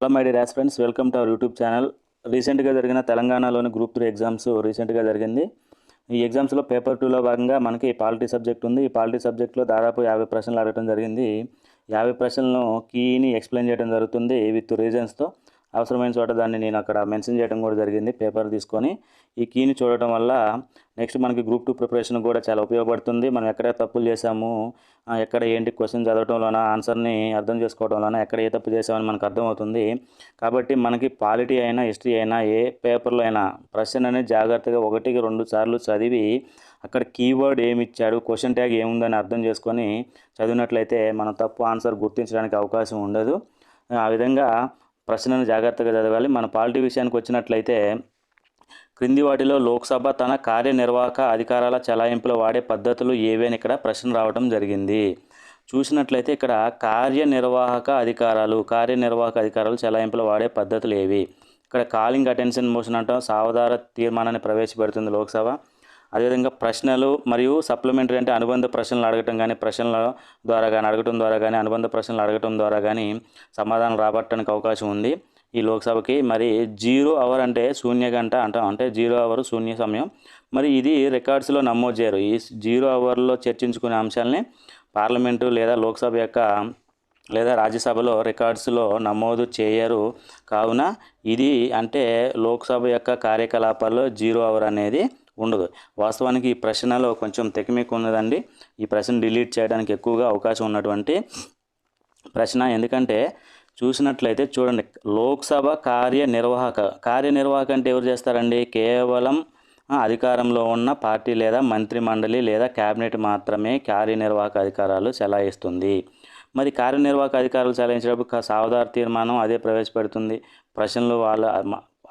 Hello my dear friends, welcome to our YouTube channel. రీసెంట్గా జరిగిన తెలంగాణలోని గ్రూప్ 3 ఎగ్జామ్స్ రీసెంట్గా జరిగింది. ఈ ఎగ్జామ్స్లో పేపర్ 2లో భాగంగా మనకి పాలిటీ సబ్జెక్ట్ ఉంది. ఈ పాలిటీ సబ్జెక్ట్లో దాదాపు 50 ప్రశ్నలు అడగడం జరిగింది. 50 ప్రశ్నలను కీని ఎక్స్ప్లెయిన్ చేయడం జరుగుతుంది విత్ రీజన్స్తో. అవసరమైన చోట దాన్ని నేను అక్కడ మెన్షన్ చేయడం కూడా జరిగింది పేపర్ తీసుకొని. ఈ కీని చూడటం వల్ల నెక్స్ట్ మనకి గ్రూప్ 2 ప్రిపరేషన్ కూడా చాలా ఉపయోగపడుతుంది. మనం ఎక్కడ తప్పులు చేసాము, ఎక్కడ ఏంటి క్వశ్చన్ చదవటంలోన, ఆన్సర్ని అర్థం చేసుకోవడంలోన ఎక్కడ ఏ తప్పు చేసామని మనకు అర్థమవుతుంది. కాబట్టి మనకి పాలిటీ అయినా హిస్టరీ అయినా ఏ పేపర్లో అయినా ప్రశ్న అనేది జాగ్రత్తగా 1-2 సార్లు చదివి అక్కడ కీవర్డ్ ఏమి ఇచ్చాడు, క్వశ్చన్ ట్యాగ్ ఏముందని అర్థం చేసుకొని చదివినట్లయితే మనం తప్పు ఆన్సర్ గుర్తించడానికి అవకాశం ఉండదు. ఆ విధంగా ప్రశ్నను జాగ్రత్తగా చదవాలి. మన పాలిటీ విషయానికి వచ్చినట్లయితే క్రింది వాటిలో లోక్సభ తన కార్యనిర్వాహక అధికారాల చెలాయింపులో వాడే పద్ధతులు ఏవి అని ఇక్కడ ప్రశ్న రావడం జరిగింది. చూసినట్లయితే ఇక్కడ కార్యనిర్వాహక అధికారాలు చెలాయింపులో వాడే పద్ధతులు ఏవి? ఇక్కడ కాలింగ్ అటెన్షన్ మోషన్ అంటాం, సావధాన తీర్మానాన్ని ప్రవేశపెడుతుంది లోక్సభ. అదేవిధంగా ప్రశ్నలు మరియు సప్లిమెంటరీ అంటే అనుబంధ ప్రశ్నలు అడగటం కానీ, ప్రశ్నల ద్వారా కానీ అడగటం ద్వారా కానీ, అనుబంధ ప్రశ్నలు అడగటం ద్వారా కానీ సమాధానం రాబట్టడానికి అవకాశం ఉంది ఈ లోక్సభకి. మరి 0 అవర్ అంటే శూన్య గంట అంటాం, అంటే 0 అవర్ శూన్య సమయం. మరి ఇది రికార్డ్స్లో నమోదు చేయరు. ఈ 0 అవర్లో చర్చించుకునే అంశాలని పార్లమెంటు లేదా లోక్సభ యొక్క లేదా రాజ్యసభలో రికార్డ్స్లో నమోదు చేయరు. కావున ఇది అంటే లోక్సభ యొక్క కార్యకలాపాల్లో 0 అవర్ అనేది ఉండదు. వాస్తవానికి ఈ ప్రశ్నలో కొంచెం తెకిమికి ఉన్నదండి. ఈ ప్రశ్న డిలీట్ చేయడానికి ఎక్కువగా అవకాశం ఉన్నటువంటి ప్రశ్న. ఎందుకంటే చూసినట్లయితే చూడండి, లోక్సభ కార్యనిర్వాహక అంటే ఎవరు చేస్తారండి? కేవలం అధికారంలో ఉన్న పార్టీ లేదా మంత్రి మండలి లేదా క్యాబినెట్ మాత్రమే కార్యనిర్వాహక అధికారాలు చెలాయిస్తుంది. మరి కార్యనిర్వాహక అధికారాలు చెలాయించేటప్పుడు సావధాన తీర్మానం అదే ప్రవేశపెడుతుంది. ప్రశ్నలు వాళ్ళ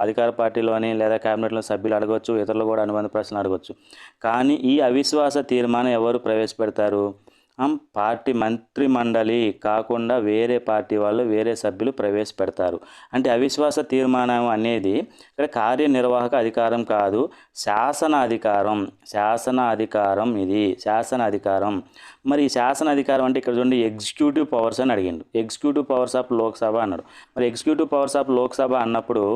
అధికార పార్టీలోని లేదా క్యాబినెట్లో సభ్యులు అడగవచ్చు, ఇతరులు కూడా అనుబంధ ప్రశ్నలు అడగవచ్చు. కానీ ఈ అవిశ్వాస తీర్మానం ఎవరు ప్రవేశపెడతారు? పార్టీ మంత్రి మండలి కాకుండా వేరే పార్టీ వాళ్ళు, వేరే సభ్యులు ప్రవేశపెడతారు. అంటే అవిశ్వాస తీర్మానం అనేది ఇక్కడ కార్యనిర్వాహక అధికారం కాదు, శాసన అధికారం ఇది శాసన అధికారం. మరి ఈ శాసన అధికారం అంటే ఇక్కడ చూడండి, ఎగ్జిక్యూటివ్ పవర్స్ అని అడిగిండు. ఎగ్జిక్యూటివ్ పవర్స్ ఆఫ్ లోక్సభ అన్నాడు. మరి ఎగ్జిక్యూటివ్ పవర్స్ ఆఫ్ లోక్సభ అన్నప్పుడు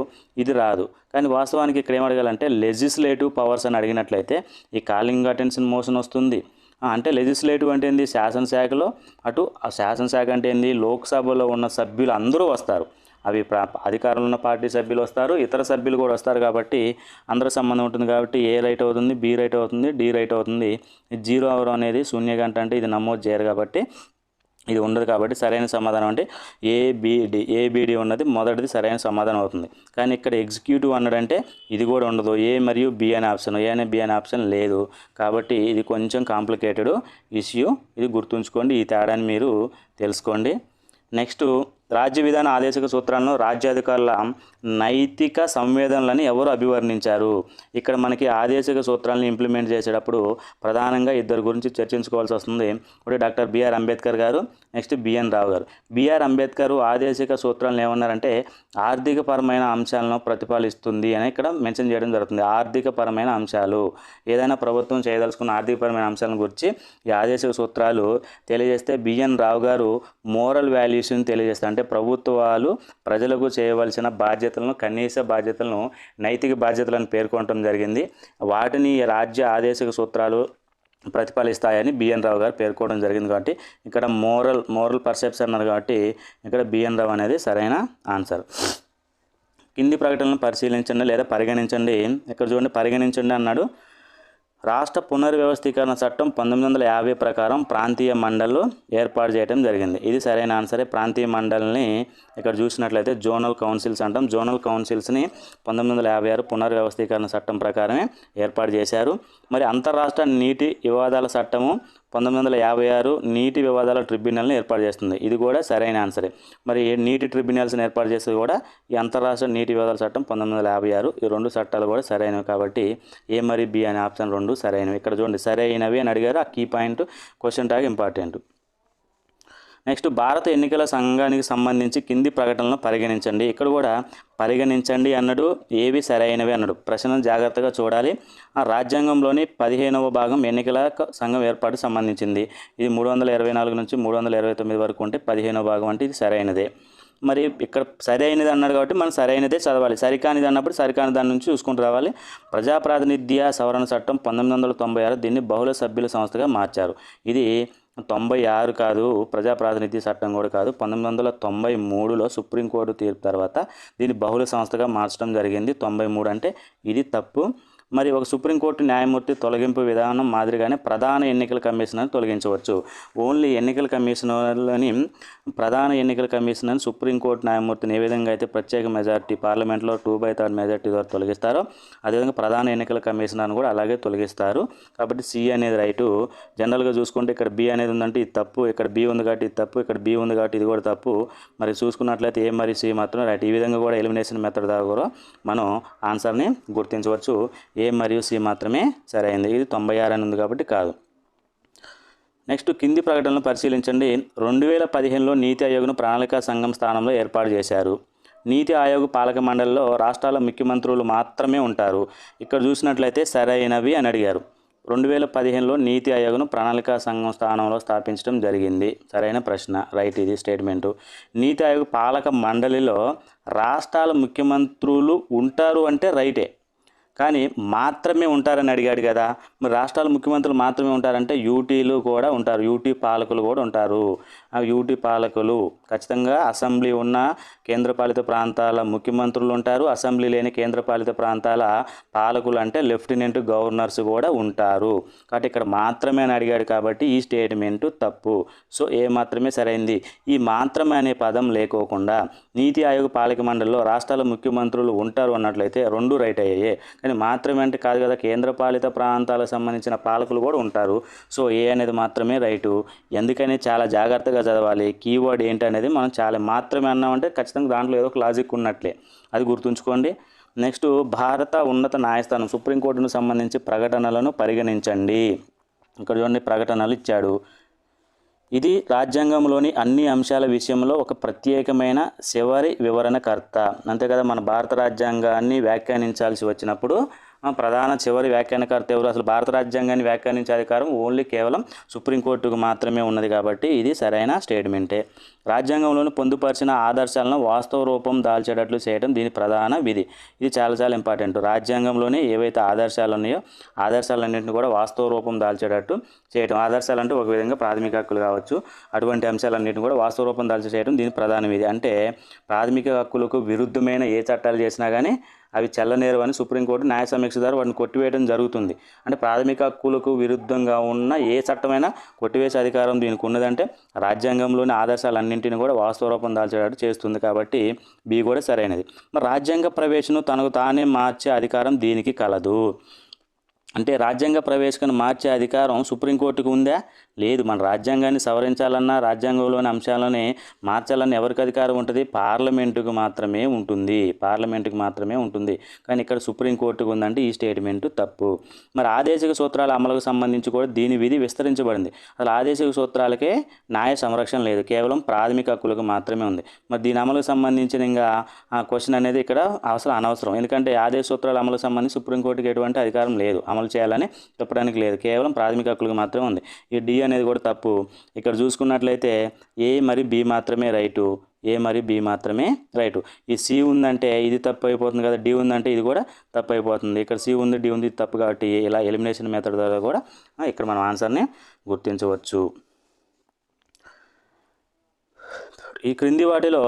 ఇది రాదు. కానీ వాస్తవానికి ఇక్కడ ఏమడగాలంటే లెజిస్లేటివ్ పవర్స్ అని అడిగినట్లయితే ఈ కాలింగ్ అటెన్షన్ మోషన్ వస్తుంది. అంటే లెజిస్లేటివ్ అంటే ఏంది? శాసనశాఖలో అటు ఆ శాసనశాఖ అంటే ఏంది? లోక్సభలో ఉన్న సభ్యులు అందరూ వస్తారు. అవి అధికారంలో ఉన్న పార్టీ సభ్యులు వస్తారు, ఇతర సభ్యులు కూడా వస్తారు. కాబట్టి అందరూ సంబంధం ఉంటుంది. కాబట్టి ఏ రైట్ అవుతుంది, బి రైట్ అవుతుంది, డి రైట్ అవుతుంది. 0 అవర్ అనేది శూన్య గంట అంటే ఇది నమోదు చేయరు కాబట్టి ఇది ఉండదు. కాబట్టి సరైన సమాధానం అంటే ఏబిడి ఉన్నది మొదటిది సరైన సమాధానం అవుతుంది. కానీ ఇక్కడ ఎగ్జిక్యూటివ్ అన్నాడంటే ఇది కూడా ఉండదు. ఏ మరియు బి అనే ఆప్షన్ లేదు. కాబట్టి ఇది కొంచెం కాంప్లికేటెడ్ ఇష్యూ. ఇది గుర్తుంచుకోండి, ఈ తేడాన్ని మీరు తెలుసుకోండి. నెక్స్ట్, రాజ్య విధాన ఆదేశక సూత్రాలను రాజ్యాధికారుల నైతిక సంవేదనలని ఎవరు అభివర్ణించారు? ఇక్కడ మనకి ఆదేశక సూత్రాలను ఇంప్లిమెంట్ చేసేటప్పుడు ప్రధానంగా ఇద్దరు గురించి చర్చించుకోవాల్సి వస్తుంది. ఒకటి డాక్టర్ బిఆర్ అంబేద్కర్ గారు, నెక్స్ట్ బిఎన్ రావు గారు. బిఆర్ అంబేద్కర్ ఆదేశక సూత్రాలను ఏమన్నారంటే ఆర్థికపరమైన అంశాలను ప్రతిపాదిస్తుంది అని ఇక్కడ మెన్షన్ చేయడం జరుగుతుంది. ఆర్థికపరమైన అంశాలు, ఏదైనా ప్రభుత్వం చేయదలుచుకున్న ఆర్థికపరమైన అంశాలను గురించి ఈ ఆదేశక సూత్రాలు తెలియజేస్తే, బిఎన్ రావు గారు మోరల్ వాల్యూస్ని తెలియజేస్తారు. అంటే ప్రభుత్వాలు ప్రజలకు చేయవలసిన బాధ్యతలను, కనీస బాధ్యతలను, నైతిక బాధ్యతలను పేర్కొనడం జరిగింది. వాటిని రాజ్య ఆదేశక సూత్రాలు ప్రతిఫలిస్తాయని బిఎన్ రావు గారు పేర్కోవడం జరిగింది. కాబట్టి ఇక్కడ మోరల్ పర్సెప్షన్ అన్నారు కాబట్టి ఇక్కడ బిఎన్ రావు అనేది సరైన ఆన్సర్. కింది ప్రకటనలను పరిశీలించండి లేదా పరిగణించండి. ఇక్కడ చూడండి, పరిగణించండి అన్నాడు. రాష్ట్ర పునర్వ్యవస్థీకరణ చట్టం 1950 ప్రకారం ప్రాంతీయ మండళ్ళు ఏర్పాటు చేయడం జరిగింది. ఇది సరైన ఆన్సరే. ప్రాంతీయ మండలిని ఇక్కడ చూసినట్లయితే జోనల్ కౌన్సిల్స్ అంటాం. జోనల్ కౌన్సిల్స్ని 1956 పునర్వ్యవస్థీకరణ చట్టం ప్రకారమే ఏర్పాటు చేశారు. మరి అంతర్రాష్ట్ర నీటి వివాదాల చట్టము 1956 నీటి వివాదాల ట్రిబ్యునల్ని ఏర్పాటు చేస్తుంది. ఇది కూడా సరైన ఆన్సరే. మరి నీటి ట్రిబ్యునల్స్ని ఏర్పాటు చేసేది కూడా ఈ అంతర్రాష్ట్ర నీటి వివాదాల చట్టం 1956. ఈ రెండు చట్టాలు కూడా సరైనవి. కాబట్టి ఏ మరియు బి అనే ఆప్షన్ రెండు సరైనవి. ఇక్కడ చూడండి, సరైనవి అని అడిగారు. ఆ key point question tag important. Next, భారత ఎన్నికల సంఘానికి సంబంధించి కింది ప్రకటనలను పరిగణించండి. ఇక్కడ కూడా పరిగణించండి అన్నాడు, ఏవి సరైనవి అన్నాడు. ప్రశ్నను జాగ్రత్తగా చూడాలి. రాజ్యాంగంలోని 15వ భాగం ఎన్నికల సంఘం ఏర్పాటు సంబంధించింది. ఇది 324 నుంచి 329 వరకు ఉంటే 15వ భాగం అంటే ఇది సరైనదే. మరి ఇక్కడ సరైనది అన్నాడు కాబట్టి మనం సరైనదే చదవాలి, సరికానిది అన్నప్పుడు సరికాని దాని నుంచి చూసుకుంటూ రావాలి. ప్రజాప్రాతినిధ్య సవరణ చట్టం 1996 దీన్ని బహుళ సభ్యుల సంస్థగా మార్చారు. ఇది 96 కాదు, ప్రజాప్రాతినిధ్య చట్టం కూడా కాదు, 1993లో సుప్రీంకోర్టు తీర్పు తర్వాత దీన్ని బహుళ సంస్థగా మార్చడం జరిగింది. 93 అంటే ఇది తప్పు. మరి ఒక సుప్రీంకోర్టు న్యాయమూర్తి తొలగింపు విధానం మాదిరిగానే ప్రధాన ఎన్నికల కమిషనర్ని తొలగించవచ్చు. ఓన్లీ ఎన్నికల కమిషనర్లని ప్రధాన ఎన్నికల కమిషనర్ సుప్రీంకోర్టు న్యాయమూర్తిని ఏ విధంగా అయితే ప్రత్యేక మెజార్టీ పార్లమెంట్లో 2/3 మెజార్టీ ద్వారా తొలగిస్తారో అదేవిధంగా ప్రధాన ఎన్నికల కమిషనర్ని కూడా అలాగే తొలగిస్తారు. కాబట్టి సి అనేది రైటు. జనరల్గా చూసుకుంటే ఇక్కడ బి అనేది ఉందంటే ఇది తప్పు, ఇక్కడ బి ఉంది కాబట్టి ఇది తప్పు, ఇక్కడ బి ఉంది కాబట్టి ఇది కూడా తప్పు. మరి చూసుకున్నట్లయితే ఏ మరియు సి మాత్రం రైట్. ఈ విధంగా కూడా ఎలిమినేషన్ మెథడ్ ద్వారా కూడా మనం ఆన్సర్ని గుర్తించవచ్చు. ఏ మరియు సి మాత్రమే సరైనది. ఇది 96 అని ఉంది కాబట్టి కాదు. నెక్స్ట్ కింది ప్రకటనలు పరిశీలించండి. 2015లో నీతి ఆయోగ్ను ప్రణాళికా సంఘం స్థానంలో ఏర్పాటు చేశారు. నీతి ఆయోగ్ పాలక మండలిలో రాష్ట్రాల ముఖ్యమంత్రులు మాత్రమే ఉంటారు. ఇక్కడ చూసినట్లయితే సరైనవి అని అడిగారు. 2015లో నీతి ఆయోగ్ను ప్రణాళికా సంఘం స్థానంలో స్థాపించడం జరిగింది. సరైన ప్రశ్న, రైట్. ఇది స్టేట్మెంటు. నీతి ఆయోగ్ పాలక మండలిలో రాష్ట్రాల ముఖ్యమంత్రులు ఉంటారు అంటే రైటే, కానీ మాత్రమే ఉంటారని అడిగాడు కదా. మరి రాష్ట్రాల ముఖ్యమంత్రులు మాత్రమే ఉంటారంటే యూటీలు కూడా ఉంటారు, యూటీ పాలకులు కూడా ఉంటారు. ఆ యూటీ పాలకులు ఖచ్చితంగా అసెంబ్లీ ఉన్న కేంద్రపాలిత ప్రాంతాల ముఖ్యమంత్రులు ఉంటారు, అసెంబ్లీ లేని కేంద్రపాలిత ప్రాంతాల పాలకులు అంటే లెఫ్టినెంట్ గవర్నర్స్ కూడా ఉంటారు. కాబట్టి ఇక్కడ మాత్రమే అని అడిగాడు కాబట్టి ఈ స్టేట్మెంటు తప్పు. సో ఏ మాత్రమే సరైంది. ఈ మాత్రమే అనే పదం లేకోకుండా నీతి ఆయోగ్ పాలక మండలిలో రాష్ట్రాల ముఖ్యమంత్రులు ఉంటారు అన్నట్లయితే రెండు రైట్ అయ్యాయి. కానీ మాత్రమే అంటే కాదు కదా, కేంద్రపాలిత ప్రాంతాలకు సంబంధించిన పాలకులు కూడా ఉంటారు. సో ఏ అనేది మాత్రమే రైటు. ఎందుకని చాలా జాగ్రత్తగా చదవాలి. కీవర్డ్ ఏంటి అనేది మనం చాలా మాత్రమే అన్నామంటే ఖచ్చితంగా దాంట్లో ఏదో ఒక లాజిక్ ఉన్నట్లే, అది గుర్తుంచుకోండి. నెక్స్ట్ భారత ఉన్నత న్యాయస్థానం సుప్రీంకోర్టును సంబంధించి ప్రకటనలను పరిగణించండి. ఇక్కడ చూడండి ప్రకటనలు ఇచ్చాడు. ఇది రాజ్యాంగంలోని అన్ని అంశాల విషయంలో ఒక ప్రత్యేకమైన చివరి వివరణకర్త. అంతే కదా, మన భారత రాజ్యాంగాన్ని వ్యాఖ్యానించాల్సి వచ్చినప్పుడు ప్రధాన చివరి వ్యాఖ్యానకర్త ఎవరు? అసలు భారత రాజ్యాంగాన్ని వ్యాఖ్యానించే అధికారం ఓన్లీ కేవలం సుప్రీంకోర్టుకు మాత్రమే ఉన్నది కాబట్టి ఇది సరైన స్టేట్మెంటే. రాజ్యాంగంలోని పొందుపరిచిన ఆదర్శాలను వాస్తవ రూపం దాల్చేటట్లు చేయడం దీని ప్రధాన విధి. ఇది చాలా చాలా ఇంపార్టెంట్. రాజ్యాంగంలోనే ఏవైతే ఆదర్శాలు ఉన్నాయో ఆదర్శాలన్నింటినీ కూడా వాస్తవ రూపం దాల్చేటట్టు చేయడం. ఆదర్శాలు అంటే ఒక విధంగా ప్రాథమిక హక్కులు కావచ్చు, అటువంటి అంశాలన్నింటినీ కూడా వాస్తవ రూపం దాల్చి చేయడం దీని ప్రధాన విధి. అంటే ప్రాథమిక హక్కులకు విరుద్ధమైన ఏ చట్టాలు చేసినా కానీ అవి చెల్లనేరు అని సుప్రీంకోర్టు న్యాయ సమీక్ష ద్వారా వాటిని కొట్టివేయడం జరుగుతుంది. అంటే ప్రాథమిక హక్కులకు విరుద్ధంగా ఉన్న ఏ చట్టమైనా కొట్టివేసే అధికారం దీనికి ఉన్నదంటే రాజ్యాంగంలోని ఆదర్శాలన్నింటినీ కూడా వాస్తవ రూపం దాల్చేటట్టు చేస్తుంది. కాబట్టి బి కూడా సరైనది. మరి రాజ్యాంగ ప్రవేశను తనకు తానే మార్చే అధికారం దీనికి కలదు. అంటే రాజ్యాంగ ప్రవేశికను మార్చే అధికారం సుప్రీంకోర్టుకు ఉందా? లేదు. మన రాజ్యాంగాన్ని సవరించాలన్నా రాజ్యాంగంలోని అంశాలని మార్చాలన్నా ఎవరికి అధికారం ఉంటుంది? పార్లమెంటుకు మాత్రమే ఉంటుంది. పార్లమెంటుకు మాత్రమే ఉంటుంది. కానీ ఇక్కడ సుప్రీంకోర్టుకు ఉందంటే ఈ స్టేట్మెంటు తప్పు. మరి ఆదేశిక సూత్రాల అమలుకు సంబంధించి కూడా దీని విధి విస్తరించబడింది. అసలు ఆదేశిక సూత్రాలకే న్యాయ సంరక్షణ లేదు, కేవలం ప్రాథమిక హక్కులకు మాత్రమే ఉంది. మరి దీని అమలుకు సంబంధించిన ఇంకా క్వశ్చన్ అనేది ఇక్కడ అసలు అనవసరం. ఎందుకంటే ఆదేశ సూత్రాల అమలుకు సంబంధించి సుప్రీంకోర్టుకి ఎటువంటి అధికారం లేదు, అమలు చేయాలని చెప్పడానికి లేదు, కేవలం ప్రాథమిక హక్కులకు మాత్రమే ఉంది. ఈ డి అనేది కూడా తప్పు. ఇక్కడ చూసుకున్నట్లయితే ఏ మరియు బి మాత్రమే రైటు, ఏ మరియు బి మాత్రమే రైటు. ఈ సి ఉందంటే ఇది తప్పు అయిపోతుంది కదా, డి ఉందంటే ఇది కూడా తప్పు అయిపోతుంది. ఇక్కడ సి ఉంది, డి ఉంది, ఇది తప్పు కాబట్టి ఇలా ఎలిమినేషన్ మెథడ్ ద్వారా కూడా ఇక్కడ మనం ఆన్సర్ని గుర్తించవచ్చు. ఈ క్రింది వాటిలో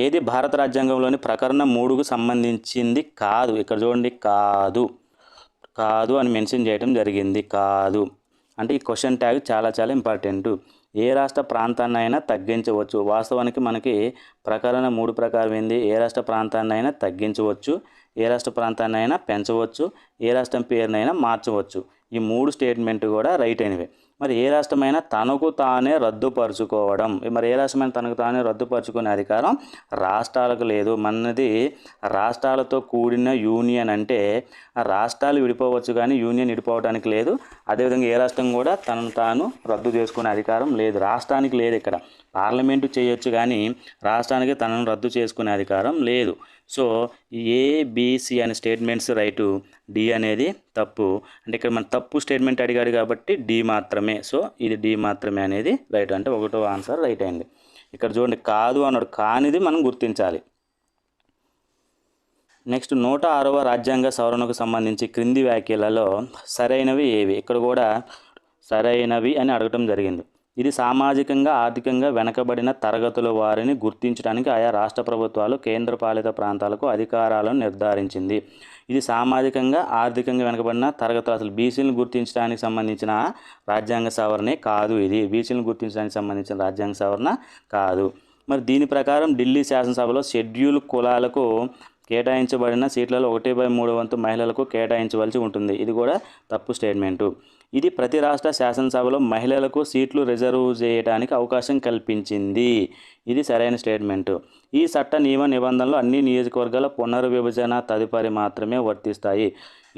ఏది భారత రాజ్యాంగంలోని ప్రకరణ 3కు సంబంధించింది కాదు? ఇక్కడ చూడండి, కాదు అని మెన్షన్ చేయడం జరిగింది. కాదు అంటే ఈ క్వశ్చన్ ట్యాగ్ చాలా చాలా ఇంపార్టెంట్. ఏ రాష్ట్ర ప్రాంతాన్ని అయినా తగ్గించవచ్చు. వాస్తవానికి మనకి ప్రకరణ 3 ప్రకారం ఏంది? ఏ రాష్ట్ర ప్రాంతాన్ని అయినా తగ్గించవచ్చు, ఏ రాష్ట్ర ప్రాంతాన్ని అయినా పెంచవచ్చు, ఏ రాష్ట్రం పేరునైనా మార్చవచ్చు. ఈ 3 స్టేట్మెంట్ కూడా రైట్ అయినవి. మరి ఏ రాష్ట్రమైనా తనకు తానే రద్దుపరుచుకోవడం, మరి ఏ రాష్ట్రమైనా తనకు తానే రద్దుపరుచుకునే అధికారం రాష్ట్రాలకు లేదు. మనది రాష్ట్రాలతో కూడిన యూనియన్ అంటే రాష్ట్రాలు విడిపోవచ్చు కానీ యూనియన్ విడిపోవడానికి లేదు. అదేవిధంగా ఏ రాష్ట్రం కూడా తనను తాను రద్దు చేసుకునే అధికారం లేదు, రాష్ట్రానికి లేదు. ఇక్కడ పార్లమెంటు చేయొచ్చు కానీ రాష్ట్రానికి తనను రద్దు చేసుకునే అధికారం లేదు. సో ఏబిసి అనే స్టేట్మెంట్స్ రైటు, డి అనేది తప్పు. అంటే ఇక్కడ మన తప్పు స్టేట్మెంట్ అడిగాడు కాబట్టి డి మాత్రమే. సో ఇది డి మాత్రమే అనేది రైట్, అంటే ఒకటో ఆన్సర్ రైట్ అయింది. ఇక్కడ చూడండి కాదు అన్నాడు, కానిది మనం గుర్తించాలి. నెక్స్ట్ 106వ రాజ్యాంగ సవరణకు సంబంధించి క్రింది వ్యాఖ్యలలో సరైనవి ఏవి? ఇక్కడ కూడా సరైనవి అని అడగటం జరిగింది. ఇది సామాజికంగా ఆర్థికంగా వెనకబడిన తరగతుల వారిని గుర్తించడానికి ఆయా రాష్ట్ర ప్రభుత్వాలు కేంద్రపాలిత ప్రాంతాలకు అధికారాలను నిర్ధారించింది. ఇది సామాజికంగా ఆర్థికంగా వెనకబడిన తరగతులు, అసలు బీసీలను గుర్తించడానికి సంబంధించిన రాజ్యాంగ సవరణే కాదు. ఇది బీసీలను గుర్తించడానికి సంబంధించిన రాజ్యాంగ సవరణ కాదు. మరి దీని ప్రకారం ఢిల్లీ శాసనసభలో షెడ్యూల్ కులాలకు కేటాయించబడిన సీట్లలో 1/3 వంతు మహిళలకు కేటాయించవలసి ఉంటుంది. ఇది కూడా తప్పు స్టేట్మెంటు. ఇది ప్రతి రాష్ట్ర శాసనసభలో మహిళలకు సీట్లు రిజర్వ్ చేయడానికి అవకాశం కల్పించింది. ఇది సరైన స్టేట్మెంటు. ఈ చట్ట నియమ నిబంధనలు అన్ని నియోజకవర్గాల పునర్విభజన తదుపరి మాత్రమే వర్తిస్తాయి.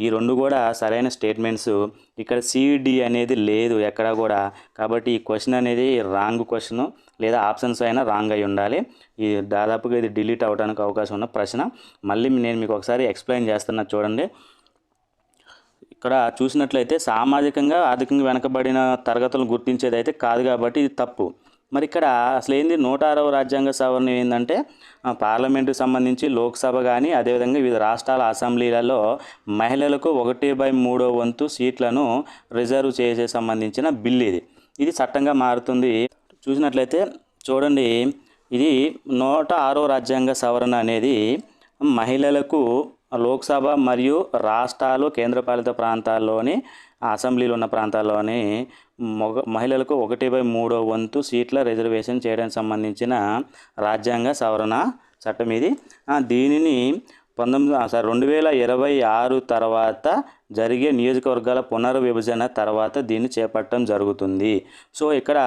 ఈ రెండు కూడా సరైన స్టేట్మెంట్స్. ఇక్కడ సిడి అనేది లేదు ఎక్కడ కూడా, కాబట్టి ఈ క్వశ్చన్ అనేది రాంగ్ క్వశ్చన్, లేదా ఆప్షన్స్ అయినా రాంగ్ అయి ఉండాలి. ఈ దాదాపుగా ఇది డిలీట్ అవ్వడానికి అవకాశం ఉన్న ప్రశ్న. మళ్ళీ నేను మీకు ఒకసారి ఎక్స్ప్లెయిన్ చేస్తున్నా చూడండి. ఇక్కడ చూసినట్లయితే సామాజికంగా ఆర్థికంగా వెనకబడిన తరగతులను గుర్తించేది అయితే కాదు, కాబట్టి ఇది తప్పు. మరి ఇక్కడ అసలు ఏంది 106వ రాజ్యాంగ సవరణ ఏంటంటే పార్లమెంటుకు సంబంధించి లోక్సభ కానీ అదేవిధంగా వివిధ రాష్ట్రాల అసెంబ్లీలలో మహిళలకు 1/3 వంతు సీట్లను రిజర్వ్ చేసే సంబంధించిన బిల్ ఇది చట్టంగా మారుతుంది. చూసినట్లయితే చూడండి, ఇది 106వ రాజ్యాంగ సవరణ అనేది మహిళలకు లోక్సభ మరియు రాష్ట్రాలు కేంద్రపాలిత ప్రాంతాల్లోని అసెంబ్లీలు ఉన్న ప్రాంతాల్లోని మహిళలకు 1/3 వంతు సీట్ల రిజర్వేషన్ చేయడానికి సంబంధించిన రాజ్యాంగ సవరణ చట్టం ఇది. దీనిని 2026 తర్వాత జరిగే నియోజకవర్గాల పునర్విభజన తర్వాత దీన్ని చేపట్టడం జరుగుతుంది. సో ఇక్కడ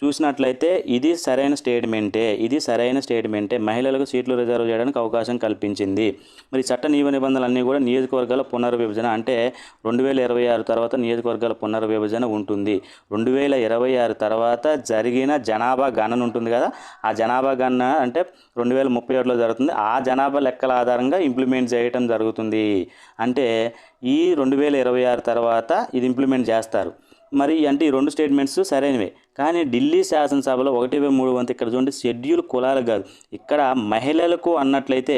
చూసినట్లయితే ఇది సరైన స్టేట్మెంటే. మహిళలకు సీట్లు రిజర్వ్ చేయడానికి అవకాశం కల్పించింది. మరి చట్ట నియమ నిబంధనలన్నీ కూడా నియోజకవర్గాల పునర్విభజన అంటే 2026 తర్వాత నియోజకవర్గాల పునర్విభజన ఉంటుంది. 2026 తర్వాత జరిగిన జనాభా గణన ఉంటుంది కదా, ఆ జనాభా గణన అంటే 2037లో జరుగుతుంది. ఆ జనాభా లెక్కల ఆధారంగా ఇంప్లిమెంట్ చేయటం జరుగుతుంది. అంటే ఈ 2026 తర్వాత ఇది ఇంప్లిమెంట్ చేస్తారు. మరి అంటే ఈ రెండు స్టేట్మెంట్స్ సరైనవే. కానీ ఢిల్లీ శాసనసభలో 1/3 వంతు ఇక్కడ చూడండి షెడ్యూల్ కులాలకు కాదు, ఇక్కడ మహిళలకు అన్నట్లయితే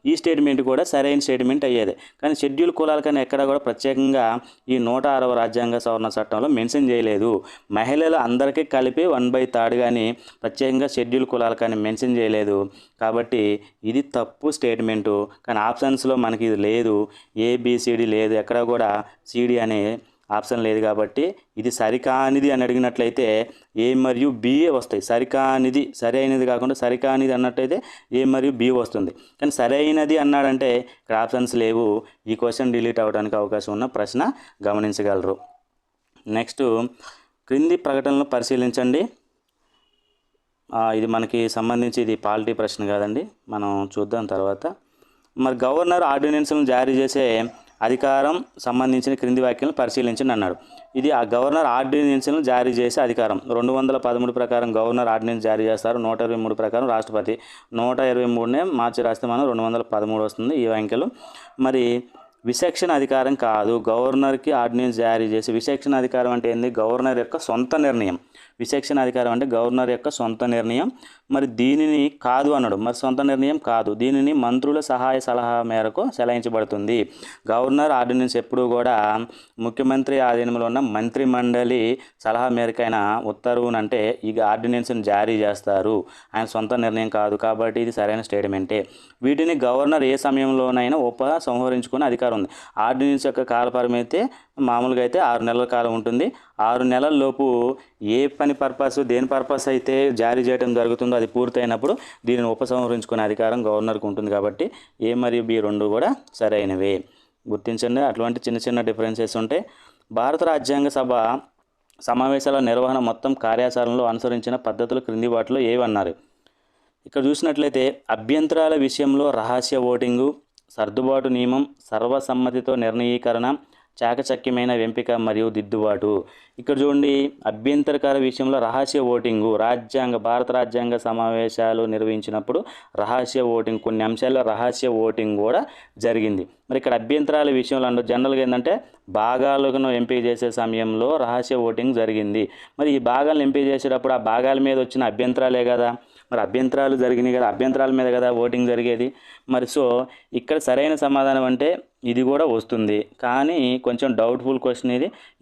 ఈ స్టేట్మెంట్ కూడా సరైన స్టేట్మెంట్ అయ్యేది. కానీ షెడ్యూల్ కులాలకని ఎక్కడ కూడా ప్రత్యేకంగా ఈ 106వ రాజ్యాంగ సవరణ చట్టంలో మెన్షన్ చేయలేదు. మహిళలు అందరికీ కలిపి 1/3 కానీ ప్రత్యేకంగా షెడ్యూల్ కులాలకని మెన్షన్ చేయలేదు. కాబట్టి ఇది తప్పు స్టేట్మెంటు. కానీ ఆప్షన్స్లో మనకి ఇది లేదు, ఏబిసిడి లేదు, ఎక్కడ కూడా సిడి అనే ఆప్షన్ లేదు. కాబట్టి ఇది సరికానిది అని అడిగినట్లయితే ఏ మరియు బి వస్తాయి. సరైనది కాకుండా సరికానిది అన్నట్టయితే ఏ మరియు బి వస్తుంది. కానీ సరైనది అన్నాడంటే ఇక్కడ ఆప్షన్స్ లేవు. ఈ క్వశ్చన్ డిలీట్ అవ్వడానికి అవకాశం ఉన్న ప్రశ్న గమనించగలరు. నెక్స్ట్, క్రింది ప్రకటనలు పరిశీలించండి. ఇది మనకి సంబంధించి ఇది పాలిటీ ప్రశ్న కాదండి, మనం చూద్దాం తర్వాత. మరి గవర్నర్ ఆర్డినెన్స్లను జారీ చేసే అధికారం సంబంధించిన క్రింది వ్యాఖ్యలను పరిశీలించండి అన్నాడు. ఇది ఆ గవర్నర్ ఆర్డినెన్స్లను జారీ చేసే అధికారం. 213 ప్రకారం గవర్నర్ ఆర్డినెన్స్ జారీ చేస్తారు. 123 ప్రకారం రాష్ట్రపతి. 123నే మార్చి రాస్తే మనం 213 వస్తుంది ఈ వ్యాఖ్యలు. మరి విచక్షణ అధికారం కాదు, గవర్నర్కి ఆర్డినెన్స్ జారీ చేసి. విచక్షణ అధికారం అంటే ఏంది? గవర్నర్ యొక్క సొంత నిర్ణయం. విచక్షణ అధికారం అంటే గవర్నర్ యొక్క సొంత నిర్ణయం. మరి దీనిని కాదు అన్నాడు. మరి సొంత నిర్ణయం కాదు, దీనిని మంత్రుల సహాయ సలహా మేరకు సెలవించబడుతుంది. గవర్నర్ ఆర్డినెన్స్ ఎప్పుడు కూడా ముఖ్యమంత్రి ఆధీనంలో ఉన్న మంత్రి మండలి సలహా మేరకైన ఉత్తర్వునంటే ఈ ఆర్డినెన్స్ని జారీ చేస్తారు. ఆయన సొంత నిర్ణయం కాదు, కాబట్టి ఇది సరైన స్టేట్మెంటే. వీటిని గవర్నర్ ఏ సమయంలోనైనా ఉపసంహరించుకునే అధికారం ఉంది. ఆర్డినెన్స్ యొక్క కాల పరిమితి మామూలుగా అయితే 6 నెలల కాలం ఉంటుంది. 6 నెలల లోపు ఏ దేని పర్పస్ అయితే జారీ చేయడం జరుగుతుందో అది పూర్తయినప్పుడు దీనిని ఉపసంహరించుకునే అధికారం గవర్నర్కి ఉంటుంది. కాబట్టి ఏ మరియు బి రెండు కూడా సరైనవే. గుర్తించండి, అటువంటి చిన్న చిన్న డిఫరెన్సెస్ ఉంటాయి. భారత రాజ్యాంగ సభ సమావేశాల నిర్వహణ మొత్తం కార్యాచరణలో అనుసరించిన పద్ధతులు క్రింది వాటిలో ఏవన్నారు? ఇక్కడ చూసినట్లయితే అభ్యంతరాల విషయంలో రహస్య ఓటింగు, సర్దుబాటు నియమం, సర్వసమ్మతితో నిర్ణయీకరణ, చాకచక్యమైన ఎంపిక మరియు దిద్దుబాటు. ఇక్కడ చూడండి, అభ్యంతరకర విషయంలో రహస్య ఓటింగు. భారత రాజ్యాంగ సమావేశాలు నిర్వహించినప్పుడు రహస్య ఓటింగ్, కొన్ని అంశాల్లో రహస్య ఓటింగ్ కూడా జరిగింది. మరి ఇక్కడ అభ్యంతరాల విషయంలో అంటే జనరల్గా ఏంటంటే భాగాలను ఎంపిక చేసే సమయంలో రహస్య ఓటింగ్ జరిగింది. మరి ఈ భాగాలను ఎంపిక చేసేటప్పుడు ఆ భాగాల మీద వచ్చిన అభ్యంతరాలే కదా మరి అభ్యంతరాలు జరిగినాయి కదా, అభ్యంతరాల మీద కదా ఓటింగ్ జరిగేది. మరి సో ఇక్కడ సరైన సమాధానం అంటే ఇది కూడా వస్తుంది, కానీ కొంచెం డౌట్ఫుల్ క్వశ్చన్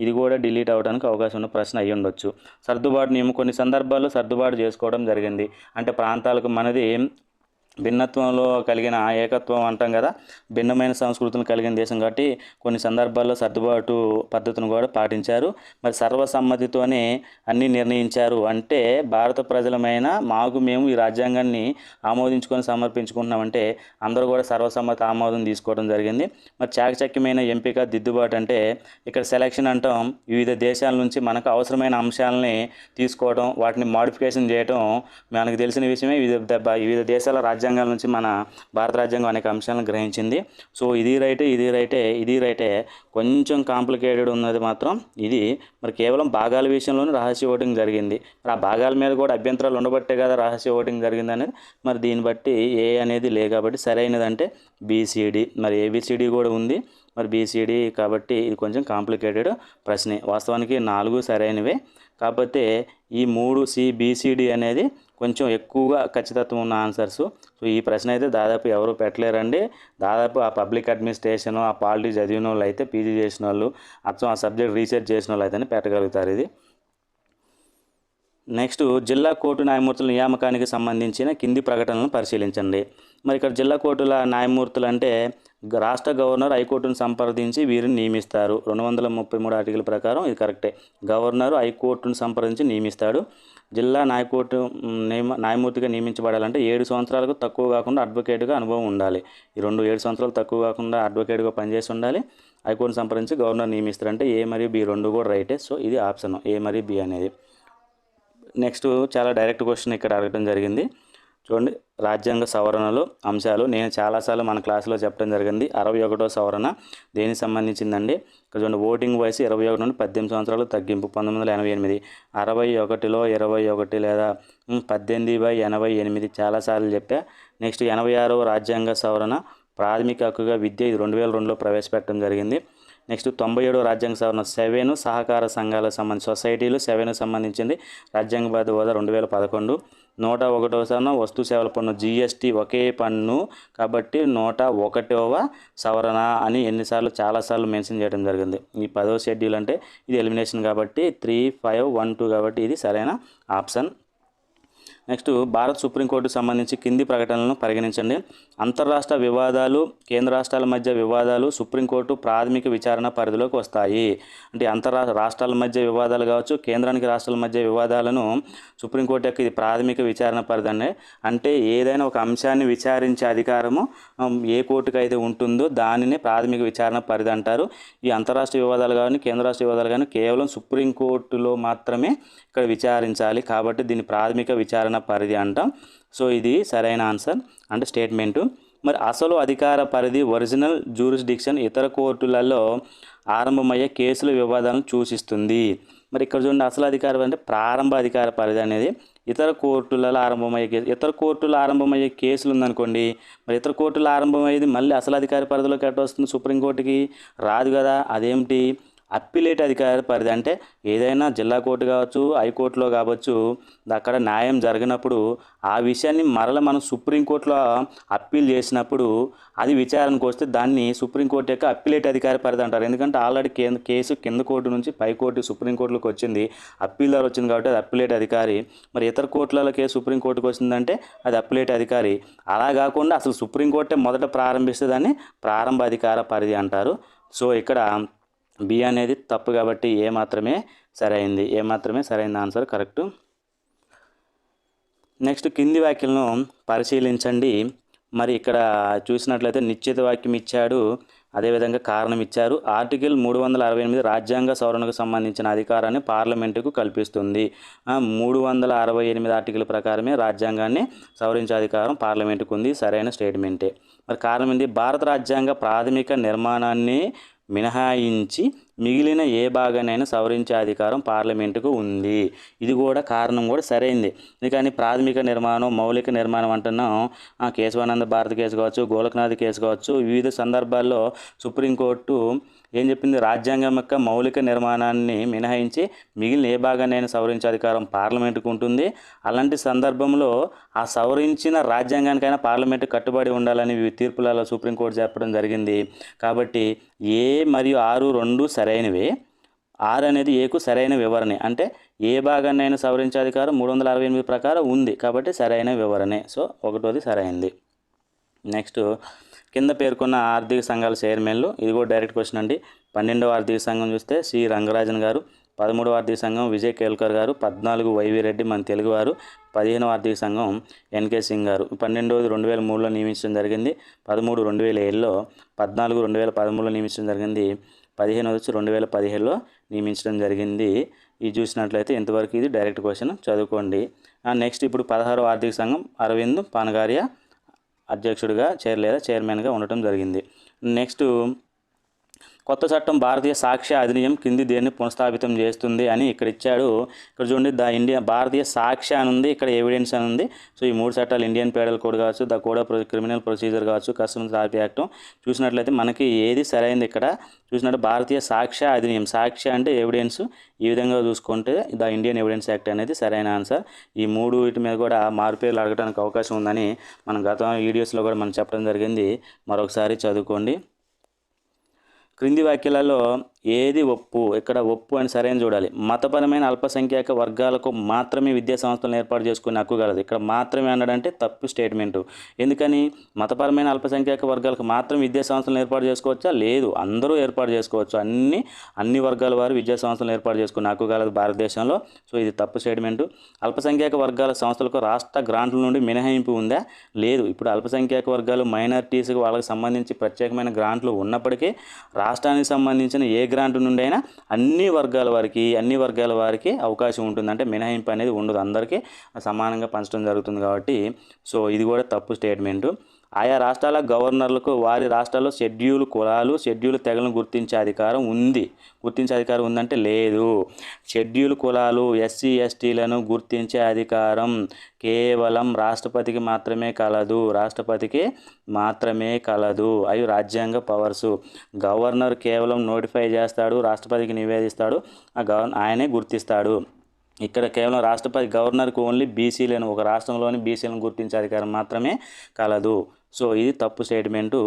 ఇది కూడా డిలీట్ అవ్వడానికి అవకాశం ఉన్న ప్రశ్న అయ్యి ఉండొచ్చు. సర్దుబాటు నియమం కొన్ని సందర్భాల్లో సర్దుబాటు చేసుకోవడం జరిగింది. అంటే ప్రాంతాలకు మనది భిన్నత్వంలో కలిగిన ఏకత్వం అంటాం కదా, భిన్నమైన సంస్కృతులను కలిగిన దేశం కాబట్టి కొన్ని సందర్భాల్లో సర్దుబాటు పద్ధతిని కూడా పాటించారు. మరి సర్వసమ్మతితోనే అన్నీ నిర్ణయించారు. అంటే భారత ప్రజలమైన మేము ఈ రాజ్యాంగాన్ని ఆమోదించుకొని సమర్పించుకుంటున్నామంటే అందరూ కూడా సర్వసమ్మతి ఆమోదం తీసుకోవడం జరిగింది. మరి చాకచక్యమైన ఎంపిక దిద్దుబాటు అంటే ఇక్కడ సెలక్షన్ అంటాం, వివిధ దేశాల నుంచి మనకు అవసరమైన అంశాలని తీసుకోవడం, వాటిని మాడిఫికేషన్ చేయడం మనకు తెలిసిన విషయమే. వివిధ దేశాల రాజ్యాంగాల నుంచి మన భారత రాజ్యాంగం అనేక అంశాలను గ్రహించింది. సో ఇది రైటే, కొంచెం కాంప్లికేటెడ్ ఉన్నది మాత్రం ఇది. మరి కేవలం భాగాల విషయంలోనే రహస్య ఓటింగ్ జరిగింది. మరి ఆ భాగాల మీద కూడా అభ్యంతరాలు ఉండబట్టే కదా రహస్య ఓటింగ్ జరిగింది అనేది. మరి దీన్ని బట్టి ఏ అనేది లేదు కాబట్టి సరైనదంటే బీసీడీ. మరి ఏబిసిడి కూడా ఉంది, మరి బీసీడీ కాబట్టి ఇది కొంచెం కాంప్లికేటెడ్ ప్రశ్నే. వాస్తవానికి 4 సరైనవే, కాకపోతే ఈ 3 బీసీడీ అనేది కొంచెం ఎక్కువగా ఖచ్చితత్వం ఉన్న ఆన్సర్స్. సో ఈ ప్రశ్న అయితే దాదాపు ఎవరు పెట్టలేరండి. దాదాపు ఆ పబ్లిక్ అడ్మినిస్ట్రేషన్, ఆ పాలిటీ చదివిన వాళ్ళు అయితే, పీజీ చేసిన వాళ్ళు, అచ్చం ఆ సబ్జెక్ట్ రీసెర్చ్ చేసిన వాళ్ళు అయితేనే పెట్టగలుగుతారు ఇది. నెక్స్ట్, జిల్లా కోర్టు న్యాయమూర్తుల నియామకానికి సంబంధించిన కింది ప్రకటనలను పరిశీలించండి. మరి ఇక్కడ జిల్లా కోర్టుల న్యాయమూర్తులు అంటే రాష్ట్ర గవర్నర్ హైకోర్టును సంప్రదించి వీరిని నియమిస్తారు. 233 ఆర్టికల్ ప్రకారం ఇది కరెక్టే. గవర్నరు హైకోర్టును సంప్రదించి నియమిస్తాడు. జిల్లా న్యాయమూర్తిగా నియమించబడాలంటే 7 సంవత్సరాలకు తక్కువ కాకుండా అడ్వకేట్గా అనుభవం ఉండాలి. ఈ 7 సంవత్సరాలు తక్కువ కాకుండా అడ్వకేట్గా పనిచేసి ఉండాలి. హైకోర్టును సంప్రదించి గవర్నర్ నియమిస్తారు. అంటే ఏ మరియు బి 2 కూడా రైటే. సో ఇది ఆప్షన్ ఏ మరియు బి అనేది. నెక్స్ట్, చాలా డైరెక్ట్ క్వశ్చన్ ఇక్కడ అడగడం జరిగింది. చూడండి, రాజ్యాంగ సవరణలు అంశాలు నేను చాలాసార్లు మన క్లాసులో చెప్పడం జరిగింది. 61వ సవరణ దేనికి సంబంధించిందండి? ఇక్కడ చూడండి, ఓటింగ్ వయసు 21 నుండి 18 సంవత్సరాలు తగ్గింపు 1988. 61లో 21 లేదా 18/88 చాలాసార్లు చెప్పా. నెక్స్ట్, 86వ రాజ్యాంగ సవరణ ప్రాథమిక హక్కుగా విద్య, ఇది 2002లో ప్రవేశపెట్టడం జరిగింది. నెక్స్ట్, 97వ రాజ్యాంగ సవరణ 7 సహకార సంఘాలకు సంబంధించి సొసైటీలు 7 సంబంధించింది. రాజ్యాంగబద్ధ హోదా 2011. 101వ సవరణ వస్తు సేవల పన్ను, జిఎస్టీ ఒకే పన్ను కాబట్టి 101వ సవరణ అని చాలాసార్లు మెన్షన్ చేయడం జరిగింది. ఈ 10వ షెడ్యూల్ అంటే ఇది ఎలిమినేషన్ కాబట్టి 3, 5, 1, 2 కాబట్టి ఇది సరైన ఆప్షన్. నెక్స్ట్, భారత సుప్రీంకోర్టుకు సంబంధించి కింది ప్రకటనలను పరిగణించండి. అంతర్రాష్ట్ర వివాదాలు, కేంద్ర రాష్ట్రాల మధ్య వివాదాలు సుప్రీంకోర్టు ప్రాథమిక విచారణ పరిధిలోకి వస్తాయి. అంటే రాష్ట్రాల మధ్య వివాదాలు కావచ్చు, కేంద్రానికి రాష్ట్రాల మధ్య వివాదాలను సుప్రీంకోర్టు యొక్క ఇది ప్రాథమిక విచారణ పరిధి అండి. అంటే ఏదైనా ఒక అంశాన్ని విచారించే అధికారము ఏ కోర్టుకు అయితే ఉంటుందో దానినే ప్రాథమిక విచారణ పరిధి అంటారు. ఈ అంతర్రాష్ట్ర వివాదాలు కానీ కేంద్ర రాష్ట్ర వివాదాలు కానీ కేవలం సుప్రీంకోర్టులో మాత్రమే ఇక్కడ విచారించాలి కాబట్టి దీన్ని ప్రాథమిక విచారణ పరిధి అంటాం. సో ఇది సరైన ఆన్సర్ అంటే స్టేట్మెంటు. మరి అసలు అధికార పరిధి ఒరిజినల్ జ్యూరిస్డిక్షన్ ఇతర కోర్టులలో ఆరంభమయ్యే కేసుల వివాదాలను సూచిస్తుంది. మరి ఇక్కడ చూడండి, అసలు అధికార అంటే ప్రారంభ అధికార పరిధి అనేది ఇతర కోర్టులలో ఆరంభమయ్యే కేసులు ఉందనుకోండి. మరి ఇతర కోర్టులు ఆరంభమయ్యేది మళ్ళీ అసలు అధికార పరిధిలోకి ఎట్లా వస్తుంది? సుప్రీంకోర్టుకి రాదు కదా. అదేమిటి? అప్పిలేట్ అధికార పరిధి. అంటే ఏదైనా జిల్లా కోర్టు కావచ్చు, హైకోర్టులో కావచ్చు, అక్కడ న్యాయం జరిగినప్పుడు ఆ విషయాన్ని మనం సుప్రీంకోర్టులో అప్పీల్ చేసినప్పుడు అది విచారణకు వస్తే దాన్ని సుప్రీంకోర్టు యొక్క అప్పిలేట్ అధికార పరిధి అంటారు. ఎందుకంటే ఆల్రెడీ కేసు కింద కోర్టు నుంచి పై కోర్టు సుప్రీంకోర్టులోకి వచ్చింది, అప్పీల్ ద్వారా వచ్చింది కాబట్టి అది అప్పిలేట్ అధికారి. మరి ఇతర కోర్టులలో కేసు సుప్రీంకోర్టుకు వచ్చిందంటే అది అప్పిలేట్ అధికారి. అలా కాకుండా అసలు సుప్రీంకోర్టే మొదట ప్రారంభిస్తే దాన్ని ప్రారంభ అధికార పరిధి అంటారు. సో ఇక్కడ బి అనేది తప్పు కాబట్టి ఏ మాత్రమే సరైన ఆన్సర్ కరెక్ట్. నెక్స్ట్, కింది వ్యాఖ్యలను పరిశీలించండి. మరి ఇక్కడ చూసినట్లయితే నిశ్చిత వాక్యం ఇచ్చాడు, అదేవిధంగా కారణం ఇచ్చారు. ఆర్టికల్ 368 రాజ్యాంగ సవరణకు సంబంధించిన అధికారాన్ని పార్లమెంటుకు కల్పిస్తుంది. 368 ఆర్టికల్ ప్రకారమే రాజ్యాంగాన్ని సవరించే అధికారం పార్లమెంటుకు ఉంది. సరైన స్టేట్మెంటే. మరి కారణం ఏంటి? భారత రాజ్యాంగ ప్రాథమిక నిర్మాణాన్ని మినహాయించి మిగిలిన ఏ భాగానైనా సవరించే అధికారం పార్లమెంటుకు ఉంది. ఇది కూడా కారణం కూడా సరైంది. కానీ ప్రాథమిక నిర్మాణం, మౌలిక నిర్మాణం అంటున్నాం. కేశవానంద భారతి కేసు కావచ్చు, గోలక్నాథ్ కేసు కావచ్చు, వివిధ సందర్భాల్లో సుప్రీంకోర్టు ఏం చెప్పింది, రాజ్యాంగం యొక్క మౌలిక నిర్మాణాన్ని మినహాయించి మిగిలిన ఏ భాగాన్నైనా సవరించే అధికారం పార్లమెంటుకు ఉంటుంది. అలాంటి సందర్భంలో ఆ సవరించిన రాజ్యాంగానికైనా పార్లమెంటు కట్టుబడి ఉండాలని తీర్పులలో సుప్రీంకోర్టు చెప్పడం జరిగింది. కాబట్టి ఏ మరియు 6 రెండు సరైనవి. 6 అనేది ఏకు సరైన వివరణే. అంటే ఏ భాగాన్నైనా సవరించే అధికారం 368 ప్రకారం ఉంది కాబట్టి సరైన వివరణే. సో 1వది సరైనది. నెక్స్ట్ కింద పేర్కొన్న ఆర్థిక సంఘాల చైర్మన్లు, ఇది కూడా డైరెక్ట్ క్వశ్చన్ అండి. 12వ ఆర్థిక సంఘం చూస్తే సి రంగరాజన్ గారు, 13వ ఆర్థిక సంఘం విజయ్ కేల్కర్ గారు, 14 వైవి రెడ్డి మన తెలుగువారు, 15వ ఆర్థిక సంఘం ఎన్కే సింగ్ గారు. 12వది 2003లో నియమించడం జరిగింది, 13 2007లో, 14 2013లో నియమించడం జరిగింది, 15 వచ్చి 2017లో నియమించడం జరిగింది. ఇది చూసినట్లయితే ఇంతవరకు ఇది డైరెక్ట్ క్వశ్చన్ చదువుకోండి. నెక్స్ట్ ఇప్పుడు 16వ ఆర్థిక సంఘం అరవింద్ పానగారియా అధ్యక్షుడిగా చైర్మన్గా ఉండటం జరిగింది. నెక్స్ట్ కొత్త చట్టం భారతీయ సాక్ష్య అధినియం కింది దేన్ని పునఃస్థాపితం చేస్తుంది అని ఇక్కడ ఇచ్చాడు. ఇక్కడ చూడండి, భారతీయ సాక్ష్య అని ఉంది, ఇక్కడ ఎవిడెన్స్ అని ఉంది. సో ఈ 3 చట్టాలు ఇండియన్ పెనల్ కోడ్ కావచ్చు, the code of criminal procedure కావచ్చు, కస్టమ్స్ రాపీ యాక్ట్. చూసినట్లయితే మనకి ఏది సరైనది ఇక్కడ చూసినట్టు భారతీయ సాక్ష్య అధినియం. సాక్ష్య అంటే ఎవిడెన్స్. ఈ విధంగా చూసుకుంటే ద ఇండియన్ ఎవిడెన్స్ యాక్ట్ అనేది సరైన ఆన్సర్. ఈ 3 వీటి మీద కూడా మార్పులు అడగడానికి అవకాశం ఉందని మనం గత వీడియోస్లో కూడా మనం చెప్పడం జరిగింది. మరొకసారి చదువుకోండి. క్రింది వాక్యాలలో ఏది ఒప్పు? ఇక్కడ ఒప్పు అని సరైన చూడాలి. మతపరమైన అల్పసంఖ్యాక వర్గాలకు మాత్రమే విద్యా సంస్థలను ఏర్పాటు చేసుకునే హక్కు కలదు. ఇక్కడ మాత్రమే అన్నాడంటే తప్పు స్టేట్మెంటు. ఎందుకని మతపరమైన అల్పసంఖ్యాక వర్గాలకు మాత్రం విద్యా సంస్థలను ఏర్పాటు చేసుకోవచ్చా? లేదు, అందరూ ఏర్పాటు చేసుకోవచ్చు. అన్ని వర్గాల వారు విద్యా సంస్థలను ఏర్పాటు చేసుకునే హక్కు కలదు భారతదేశంలో. సో ఇది తప్పు స్టేట్మెంటు. అల్పసంఖ్యాక వర్గాల సంస్థలకు రాష్ట్ర గ్రాంట్ల నుండి మినహాయింపు ఉందా? లేదు. ఇప్పుడు అల్పసంఖ్యాక వర్గాలు మైనారిటీస్కి వాళ్ళకి సంబంధించి ప్రత్యేకమైన గ్రాంట్లు ఉన్నప్పటికీ రాష్ట్రానికి సంబంధించిన ఏ గ్రాంట్ నుండి అయినా అన్ని వర్గాల వారికి అవకాశం ఉంటుంది. అంటే మినహాయింపు అనేది ఉండదు, అందరికీ సమానంగా పంచడం జరుగుతుంది కాబట్టి. సో ఇది కూడా తప్పు స్టేట్మెంటు. ఆయా రాష్ట్రాల గవర్నర్లకు వారి రాష్ట్రాల్లో షెడ్యూల్ కులాలు, షెడ్యూల్ తెగలను గుర్తించే అధికారం ఉందంటే లేదు. షెడ్యూల్ కులాలు, ఎస్సీ ఎస్టీలను గుర్తించే అధికారం కేవలం రాష్ట్రపతికి మాత్రమే కలదు. అవి రాజ్యాంగ పవర్సు. గవర్నర్ కేవలం నోటిఫై చేస్తాడు, రాష్ట్రపతికి నివేదిస్తాడు, ఆయనే గుర్తిస్తాడు. ఇక్కడ కేవలం రాష్ట్రపతి గవర్నర్కు ఓన్లీ బీసీలను, ఒక రాష్ట్రంలోని బీసీలను గుర్తించే అధికారం మాత్రమే కలదు. సో ఇది తప్పు స్టేట్మెంటు.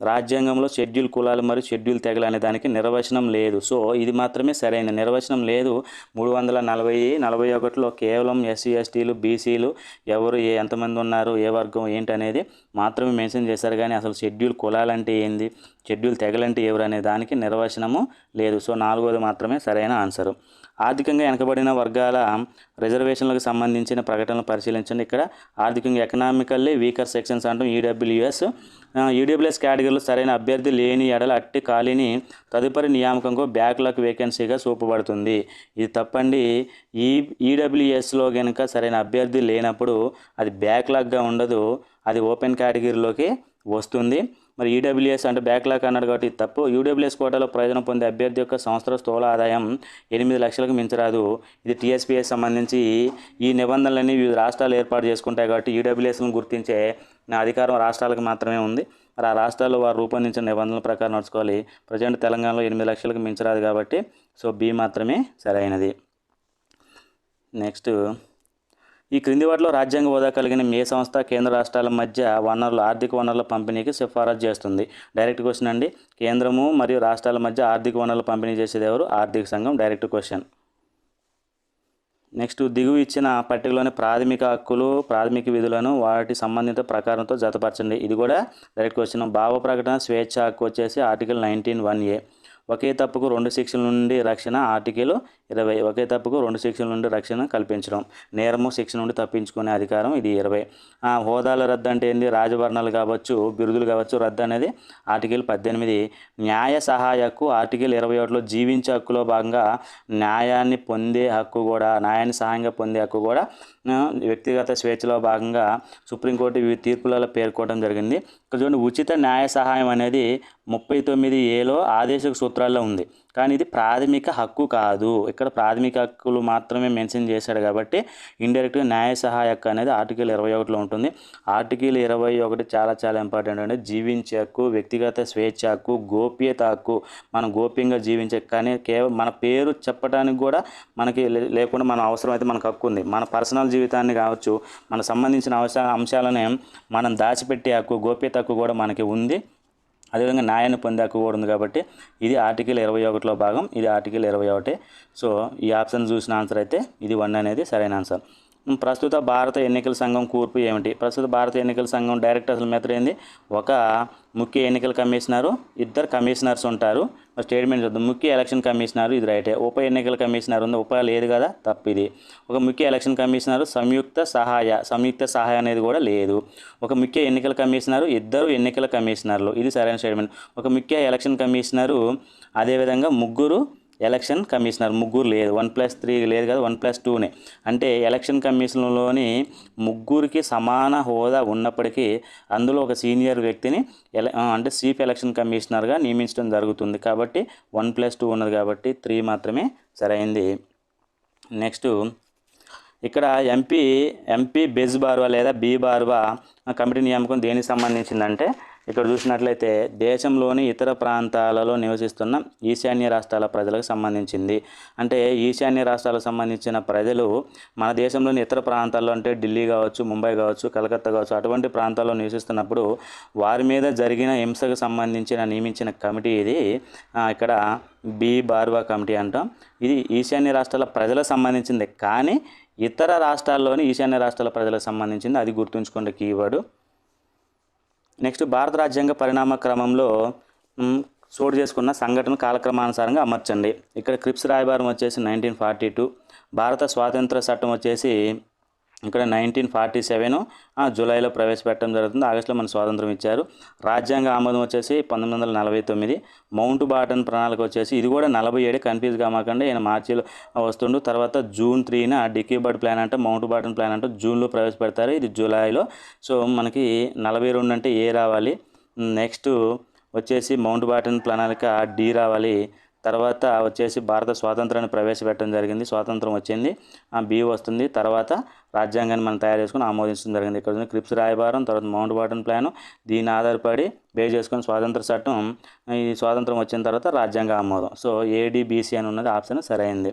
రాజ్యాంగంలో షెడ్యూల్ కులాలు మరియు షెడ్యూల్ తెగలు అనే దానికి నిర్వచనం లేదు. సో ఇది మాత్రమే సరైన నిర్వచనం లేదు. 341లో కేవలం ఎస్సీ ఎస్టీలు బీసీలు ఎవరు ఎంతమంది ఉన్నారు, ఏ వర్గం ఏంటి అనేది మాత్రమే మెన్షన్ చేశారు. కానీ అసలు షెడ్యూల్ కులాలంటే ఏంది, షెడ్యూల్ తెగలంటే ఎవరు అనే దానికి నిర్వచనము లేదు. సో 4వది మాత్రమే సరైన ఆన్సరు. ఆర్థికంగా వెనకబడిన వర్గాల రిజర్వేషన్లకు సంబంధించిన ప్రకటనలు పరిశీలించండి. ఇక్కడ ఆర్థికంగా ఎకనామికల్లీ వీకర్ సెక్షన్స్ అంటాం ఈడబ్ల్యూఎస్ కేటగిరీలో సరైన అభ్యర్థి లేని ఎడల అట్టి ఖాళీని తదుపరి నియామకంకు బ్యాక్లాగ్ వేకెన్సీగా చూపబడుతుంది. ఇది తప్పండి. ఈడబ్ల్యూఎస్లో కనుక సరైన అభ్యర్థి లేనప్పుడు అది బ్యాక్లాగ్గా ఉండదు, అది ఓపెన్ కేటగిరీలోకి వస్తుంది. మరి ఈడబ్ల్యూఎస్ అంటే బ్యాక్లాగ్ అన్నాడు కాబట్టి తప్పు. యూడబ్ల్యూఎస్ కోటాలో ప్రయోజనం పొందే అభ్యర్థి యొక్క సంవత్సర స్థూల ఆదాయం 8 లక్షలకు మించరాదు. ఇది టీఎస్పీఎస్ సంబంధించి ఈ నిబంధనలన్నీ వివిధ రాష్ట్రాలు ఏర్పాటు చేసుకుంటాయి కాబట్టి ఈడబ్ల్యూఎస్ను గుర్తించే అధికారం రాష్ట్రాలకు మాత్రమే ఉంది. మరి ఆ రాష్ట్రాల్లో వారు రూపొందించిన నిబంధనల ప్రకారం నడుచుకోవాలి. ప్రజెంట్ తెలంగాణలో 8 లక్షలకు మించరాదు కాబట్టి సో బి మాత్రమే సరైనది. నెక్స్ట్, ఈ క్రింది వాటిలో రాజ్యాంగ హోదా కలిగిన ఏ సంస్థ కేంద్ర రాష్ట్రాల మధ్య ఆర్థిక వనరుల పంపిణీకి సిఫారసు చేస్తుంది? డైరెక్ట్ క్వశ్చన్ అండి. కేంద్రము మరియు రాష్ట్రాల మధ్య ఆర్థిక వనరుల పంపిణీ చేసేది ఎవరు? ఆర్థిక సంఘం. Direct question. నెక్స్ట్, దిగువ ఇచ్చిన పట్టికలోని ప్రాథమిక హక్కులు, ప్రాథమిక విధులను వాటి సంబంధిత ప్రకారంతో జతపరచండి. ఇది కూడా డైరెక్ట్ క్వశ్చన్. భావ ప్రకటన స్వేచ్ఛ హక్కు వచ్చేసి ఆర్టికల్ 19(1)(a). ఒకే తప్పుకు 2 శిక్షల నుండి రక్షణ ఆర్టికల్ 20. ఒకే తప్పుకు 2 శిక్షల నుండి రక్షణ కల్పించడం. నేరము శిక్ష నుండి తప్పించుకునే అధికారం ఇది 20. హోదాల రద్దు అంటే ఏంది? రాజభరణాలు కావచ్చు, బిరుదులు కావచ్చు, రద్దు అనేది ఆర్టికల్ 18. న్యాయ సహాయ హక్కు ఆర్టికల్ 21లో జీవించే హక్కులో భాగంగా న్యాయాన్ని సహాయంగా పొందే హక్కు కూడా వ్యక్తిగత స్వేచ్ఛలో భాగంగా సుప్రీంకోర్టు వివిధ తీర్పులలో పేర్కోవడం జరిగింది. ఇక్కడ చూడండి, ఉచిత న్యాయ సహాయం అనేది 39(a)లో ఆదేశక సూత్రాల్లో ఉంది. కానీ ఇది ప్రాథమిక హక్కు కాదు. ఇక్కడ ప్రాథమిక హక్కులు మాత్రమే మెన్షన్ చేశాడు కాబట్టి ఇండైరెక్ట్గా న్యాయ సహాయ హక్కు అనేది ఆర్టికల్ 21లో ఉంటుంది. ఆర్టికల్ 21 చాలా చాలా ఇంపార్టెంట్ అండి. జీవించే హక్కు, వ్యక్తిగత స్వేచ్ఛ హక్కు, గోప్యత హక్కు, మనం గోప్యంగా జీవించే, కానీ కేవలం మన పేరు చెప్పడానికి కూడా మనకి లేకుండా మన అవసరం అయితే మనకు హక్కు ఉంది. మన పర్సనల్ జీవితాన్ని కావచ్చు, మనకు సంబంధించిన అంశాలనే మనం దాచిపెట్టే హక్కు, గోప్యత హక్కు కూడా మనకి ఉంది. అదేవిధంగా న్యాయాన్ని పొందే హక్కు కూడా ఉంది. కాబట్టి ఇది ఆర్టికల్ 21లో భాగం, ఇది ఆర్టికల్ 21. సో ఈ ఆప్షన్ చూసిన ఆన్సర్ అయితే ఇది 1 అనేది సరైన ఆన్సర్. ప్రస్తుత భారత ఎన్నికల సంఘం కూర్పు ఏమిటి? ప్రస్తుత భారత ఎన్నికల సంఘం డైరెక్ట్ అసలు మెథడ్ ఏంది? ఒక ముఖ్య ఎన్నికల కమిషనరు, 2 కమిషనర్స్ ఉంటారు. స్టేట్మెంట్ చూద్దాం. ముఖ్య ఎలక్షన్ కమిషనరు, ఇది రైటే. ఉప ఎన్నికల కమిషనర్ ఉంది, ఉప లేదు కదా, తప్పు ఇది. ఒక ముఖ్య ఎలక్షన్ కమిషనరు, సంయుక్త సహాయ అనేది కూడా లేదు. ఒక ముఖ్య ఎన్నికల కమిషనరు, 2 ఎన్నికల కమిషనర్లు, ఇది సరైన స్టేట్మెంట్. ఒక ముఖ్య ఎలక్షన్ కమిషనరు, అదేవిధంగా 3 ఎలక్షన్ కమిషనర్, 3 లేదు, 1+3 లేదు కదా, 1+2నే. అంటే ఎలక్షన్ కమిషన్లోని 3కి సమాన హోదా ఉన్నప్పటికీ అందులో ఒక సీనియర్ వ్యక్తిని అంటే చీఫ్ ఎలక్షన్ కమిషనర్గా నియమించడం జరుగుతుంది. కాబట్టి 1+2 ఉన్నది కాబట్టి 3 మాత్రమే సరైంది. నెక్స్ట్ ఇక్కడ ఎంపీ బెజ్ బార్వా లేదా బి బార్వా కమిటీ నియామకం దేనికి సంబంధించిందంటే, ఇక్కడ చూసినట్లయితే దేశంలోని ఇతర ప్రాంతాలలో నివసిస్తున్న ఈశాన్య రాష్ట్రాల ప్రజలకు సంబంధించింది. అంటే ఈశాన్య రాష్ట్రాలకు సంబంధించిన ప్రజలు మన దేశంలోని ఇతర ప్రాంతాల్లో, అంటే ఢిల్లీ కావచ్చు, ముంబై కావచ్చు, కలకత్తా కావచ్చు, అటువంటి ప్రాంతాల్లో నివసిస్తున్నప్పుడు వారి మీద జరిగిన హింసకు సంబంధించిన నియమించిన కమిటీ ఇది. ఇక్కడ బి బార్వా కమిటీ అంటాం. ఇది ఈశాన్య రాష్ట్రాల ప్రజలకు సంబంధించింది, కానీ ఇతర రాష్ట్రాల్లోని ఈశాన్య రాష్ట్రాల ప్రజలకు సంబంధించింది, అది గుర్తుంచుకోండి కీవర్డు. నెక్స్ట్ భారత రాజ్యాంగ పరిణామ క్రమంలో చోటు చేసుకున్న సంఘటన కాలక్రమానుసారంగా అమర్చండి. ఇక్కడ క్రిప్స్ రాయబారం వచ్చేసి 1942, భారత స్వాతంత్ర చట్టం వచ్చేసి ఇక్కడ 1947 జూలైలో ప్రవేశపెట్టడం జరుగుతుంది. ఆగస్టులో మన స్వాతంత్రం ఇచ్చారు. రాజ్యాంగ ఆమోదం వచ్చేసి 1949. మౌంట్ బాటన్ ప్రణాళిక వచ్చేసి ఇది కూడా 47, కన్ఫ్యూజ్ కామాకండి, ఈయన మార్చిలో వస్తుండు. తర్వాత జూన్ 3న డిక్కీ బర్డ్ ప్లాన్ అంటే మౌంట్ బాటన్ ప్లాన్ అంటే జూన్లో ప్రవేశపెడతారు, ఇది జూలైలో. సో మనకి 42 అంటే ఏ రావాలి. నెక్స్ట్ వచ్చేసి మౌంట్ బాటన్ ప్రణాళిక డి రావాలి. తర్వాత వచ్చేసి భారత స్వాతంత్రాన్ని ప్రవేశపెట్టడం జరిగింది, స్వాతంత్రం వచ్చింది, బి వస్తుంది. తర్వాత రాజ్యాంగాన్ని మనం తయారు చేసుకుని ఆమోదించడం జరిగింది. ఇక్కడ క్రిప్స్ రాయబారం, తర్వాత మౌంట్ బాటన్ ప్లాను, దీన్ని ఆధారపడి బేస్ చేసుకొని స్వాతంత్ర చట్టం, ఈ స్వాతంత్రం వచ్చిన తర్వాత రాజ్యాంగ ఆమోదం. సో ఏడిబిసి అని ఉన్నది ఆప్షన్ సరైంది.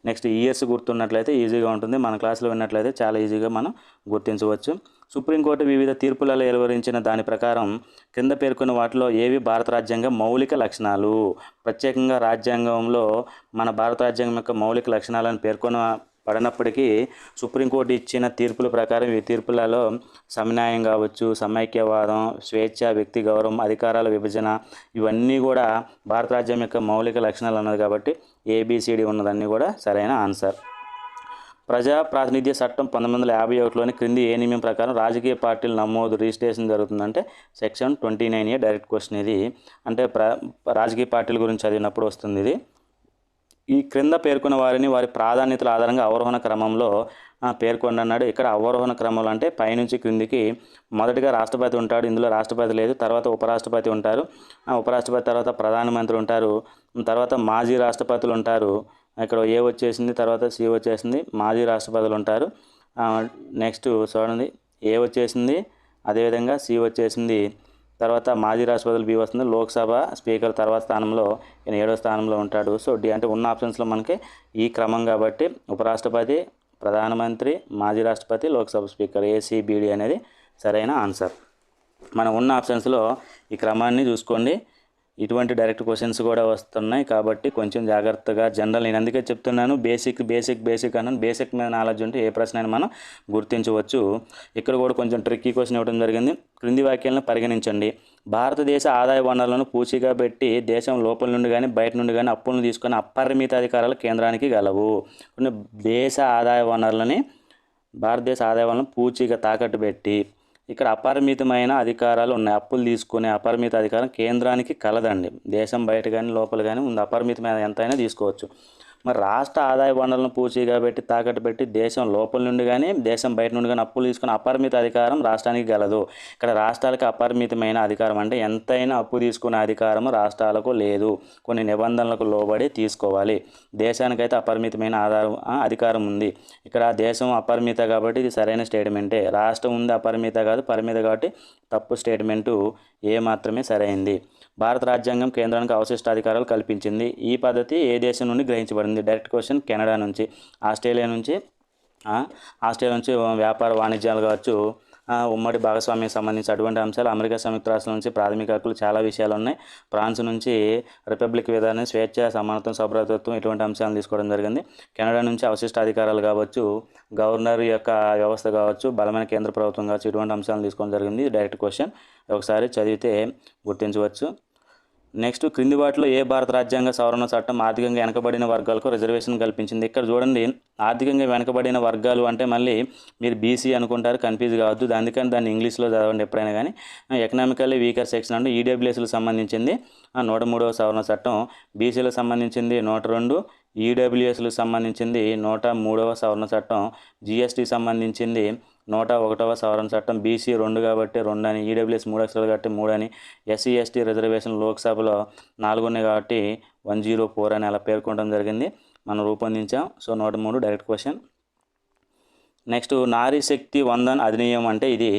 నెక్స్ట్ ఇయర్స్ గుర్తున్నట్లయితే ఈజీగా ఉంటుంది, మన క్లాసులో విన్నట్లయితే చాలా ఈజీగా మనం గుర్తించవచ్చు. సుప్రీంకోర్టు వివిధ తీర్పులలో వెలువరించిన దాని ప్రకారం కింద పేర్కొన్న వాటిలో ఏవి భారత రాజ్యాంగం మౌలిక లక్షణాలు? ప్రత్యేకంగా రాజ్యాంగంలో మన భారత రాజ్యాంగం యొక్క మౌలిక లక్షణాలను పడినప్పటికీ సుప్రీంకోర్టు ఇచ్చిన తీర్పుల ప్రకారం ఈ తీర్పులలో సమన్యాయం కావచ్చు, సమైక్యవాదం, స్వేచ్ఛ, వ్యక్తి గౌరవం, అధికారాల విభజన, ఇవన్నీ కూడా భారత రాజ్యాంగం యొక్క మౌలిక లక్షణాలు ఉన్నది. కాబట్టి ఏబిసిడి ఉన్నదన్నీ కూడా సరైన ఆన్సర్. ప్రజా ప్రాతినిధ్య చట్టం 1951లోని క్రింది ఏ నియమం ప్రకారం రాజకీయ పార్టీల నమోదు రిజిస్ట్రేషన్ జరుగుతుందంటే సెక్షన్ 29A డైరెక్ట్ క్వశ్చన్ ఇది. అంటే రాజకీయ పార్టీల గురించి చదివినప్పుడు వస్తుంది ఇది. ఈ క్రింద పేర్కొన్న వారిని వారి ప్రాధాన్యతల ఆధారంగా అవరోహణ క్రమంలో పేర్కొండి అన్నాడు. ఇక్కడ అవరోహణ క్రమంలో అంటే పైనుంచి క్రిందికి మొదటిగా రాష్ట్రపతి ఉంటాడు, ఇందులో రాష్ట్రపతి లేదు. తర్వాత ఉపరాష్ట్రపతి ఉంటారు, ఉపరాష్ట్రపతి తర్వాత ప్రధానమంత్రి ఉంటారు, తర్వాత మాజీ రాష్ట్రపతులు ఉంటారు. ఇక్కడ ఏ వచ్చేసింది, తర్వాత సి వచ్చేసింది, మాజీ రాష్ట్రపతులు ఉంటారు. నెక్స్ట్ చూడండి, ఏ వచ్చేసింది, అదేవిధంగా సి వచ్చేసింది, తర్వాత మాజీ రాష్ట్రపతులు బి వస్తుంది. లోక్సభ స్పీకర్ తర్వాత స్థానంలో ఈయన 7వ స్థానంలో ఉంటాడు. సో డి అంటే ఉన్న ఆప్షన్స్లో మనకి ఈ క్రమం కాబట్టి ఉపరాష్ట్రపతి, ప్రధానమంత్రి, మాజీ రాష్ట్రపతి, లోక్సభ స్పీకర్, ఏసీబీడీ అనేది సరైన ఆన్సర్. మనం ఉన్న ఆప్షన్స్లో ఈ క్రమాన్ని చూసుకోండి. ఇటువంటి డైరెక్ట్ క్వశ్చన్స్ కూడా వస్తున్నాయి కాబట్టి కొంచెం జాగ్రత్తగా జనరల్, నేను అందుకే చెప్తున్నాను బేసిక్ అన్నాను. బేసిక్ మీద నాలెడ్జ్ ఉంటే ఏ ప్రశ్న అయినా మనం గుర్తించవచ్చు. ఇక్కడ కూడా కొంచెం ట్రిక్కీ క్వశ్చన్ ఇవ్వడం జరిగింది. క్రింది వాక్యాలను పరిగణించండి. భారతదేశ ఆదాయ వనరులను పూచీగా పెట్టి దేశం లోపల నుండి కానీ బయట నుండి కానీ అప్పులను తీసుకొని అపరిమిత అధికారాలు కేంద్రానికి గలవు. కొన్ని భారతదేశ ఆదాయ వనరులను పూచీగా తాకట్టు పెట్టి ఇక్కడ అపరిమితమైన అధికారాలు ఉన్నాయి. అప్పులు తీసుకునే అపరిమిత అధికారం కేంద్రానికి కలదండి. దేశం బయట కానీ లోపల కానీ ఉంది, అపరిమితమైన ఎంతైనా తీసుకోవచ్చు. మరి రాష్ట్ర ఆదాయ వనరులను పూచీగా పెట్టి తాకట్టు పెట్టి దేశం లోపల నుండి కానీ దేశం బయట నుండి కానీ అప్పులు తీసుకుని అపరిమిత అధికారం రాష్ట్రానికి గలదు. ఇక్కడ రాష్ట్రాలకు అపరిమితమైన అధికారం అంటే ఎంతైనా అప్పు తీసుకునే అధికారం రాష్ట్రాలకు లేదు, కొన్ని నిబంధనలకు లోబడి తీసుకోవాలి. దేశానికైతే అపరిమితమైన అధికారం ఉంది. ఇక్కడ దేశం అపరిమిత కాబట్టి ఇది సరైన స్టేట్మెంటే. రాష్ట్రం ఉంది అపరిమిత కాదు, పరిమిత కాబట్టి తప్పు స్టేట్మెంటు ఏ మాత్రమే సరైంది. భారత రాజ్యాంగం కేంద్రానికి అవశిష్ట అధికారాలు కల్పించింది. ఈ పద్ధతి ఏ దేశం నుండి గ్రహించబడింది? Direct question. కెనడా నుంచి. ఆస్ట్రేలియా నుంచి వ్యాపార వాణిజ్యాలు కావచ్చు, ఉమ్మడి భాగస్వామ్యం సంబంధించి అటువంటి అంశాలు. అమెరికా సంయుక్త రాష్ట్రం నుంచి ప్రాథమిక హక్కులు చాలా విషయాలు ఉన్నాయి. ఫ్రాన్స్ నుంచి రిపబ్లిక్ విధానం, స్వేచ్ఛ, సమానత్వం, సౌభ్రతత్వం ఇటువంటి అంశాలను తీసుకోవడం జరిగింది. కెనడా నుంచి అవశిష్ట అధికారాలు కావచ్చు, గవర్నర్ యొక్క వ్యవస్థ కావచ్చు, బలమైన కేంద్ర ప్రభుత్వం కావచ్చు, ఇటువంటి అంశాలను తీసుకోవడం జరిగింది. డైరెక్ట్ క్వశ్చన్, ఒకసారి చదివితే గుర్తించవచ్చు. నెక్స్ట్, క్రింది వాటిలో ఏ భారత రాజ్యాంగ సవరణ చట్టం ఆర్థికంగా వెనకబడిన వర్గాలకు రిజర్వేషన్ కల్పించింది? ఇక్కడ చూడండి, ఆర్థికంగా వెనకబడిన వర్గాలు అంటే మళ్ళీ మీరు బీసీ అనుకుంటారు, కన్ఫ్యూజ్ కావద్దు. అందుకని దాన్ని ఇంగ్లీష్లో చదవండి ఎప్పుడైనా కానీ. ఎకనామికల్లీ వీకర్ సెక్షన్ అంటే ఈడబ్ల్యూఎస్లకు సంబంధించింది 103వ సవరణ చట్టం, బీసీలకు సంబంధించింది 102, ఈడబ్ల్యూఎస్లకు సంబంధించింది 103వ సవరణ చట్టం, జీఎస్టీకి సంబంధించింది 101వ సవరణ చట్టం. బీసీ 2 కాబట్టి 2 అని, ఈడబ్ల్యూఎస్ 3 అక్షరాలు కాబట్టి 3 అని, ఎస్సీ ఎస్టీ రిజర్వేషన్ లోక్సభలో 4 ఉన్నాయి కాబట్టి 104 అని అలా పేర్కొనడం జరిగింది, మనం రూపొందించాం. So 103 direct question. Next, Nari Shakti Van Dhan Adhiniyam అంటే ఇది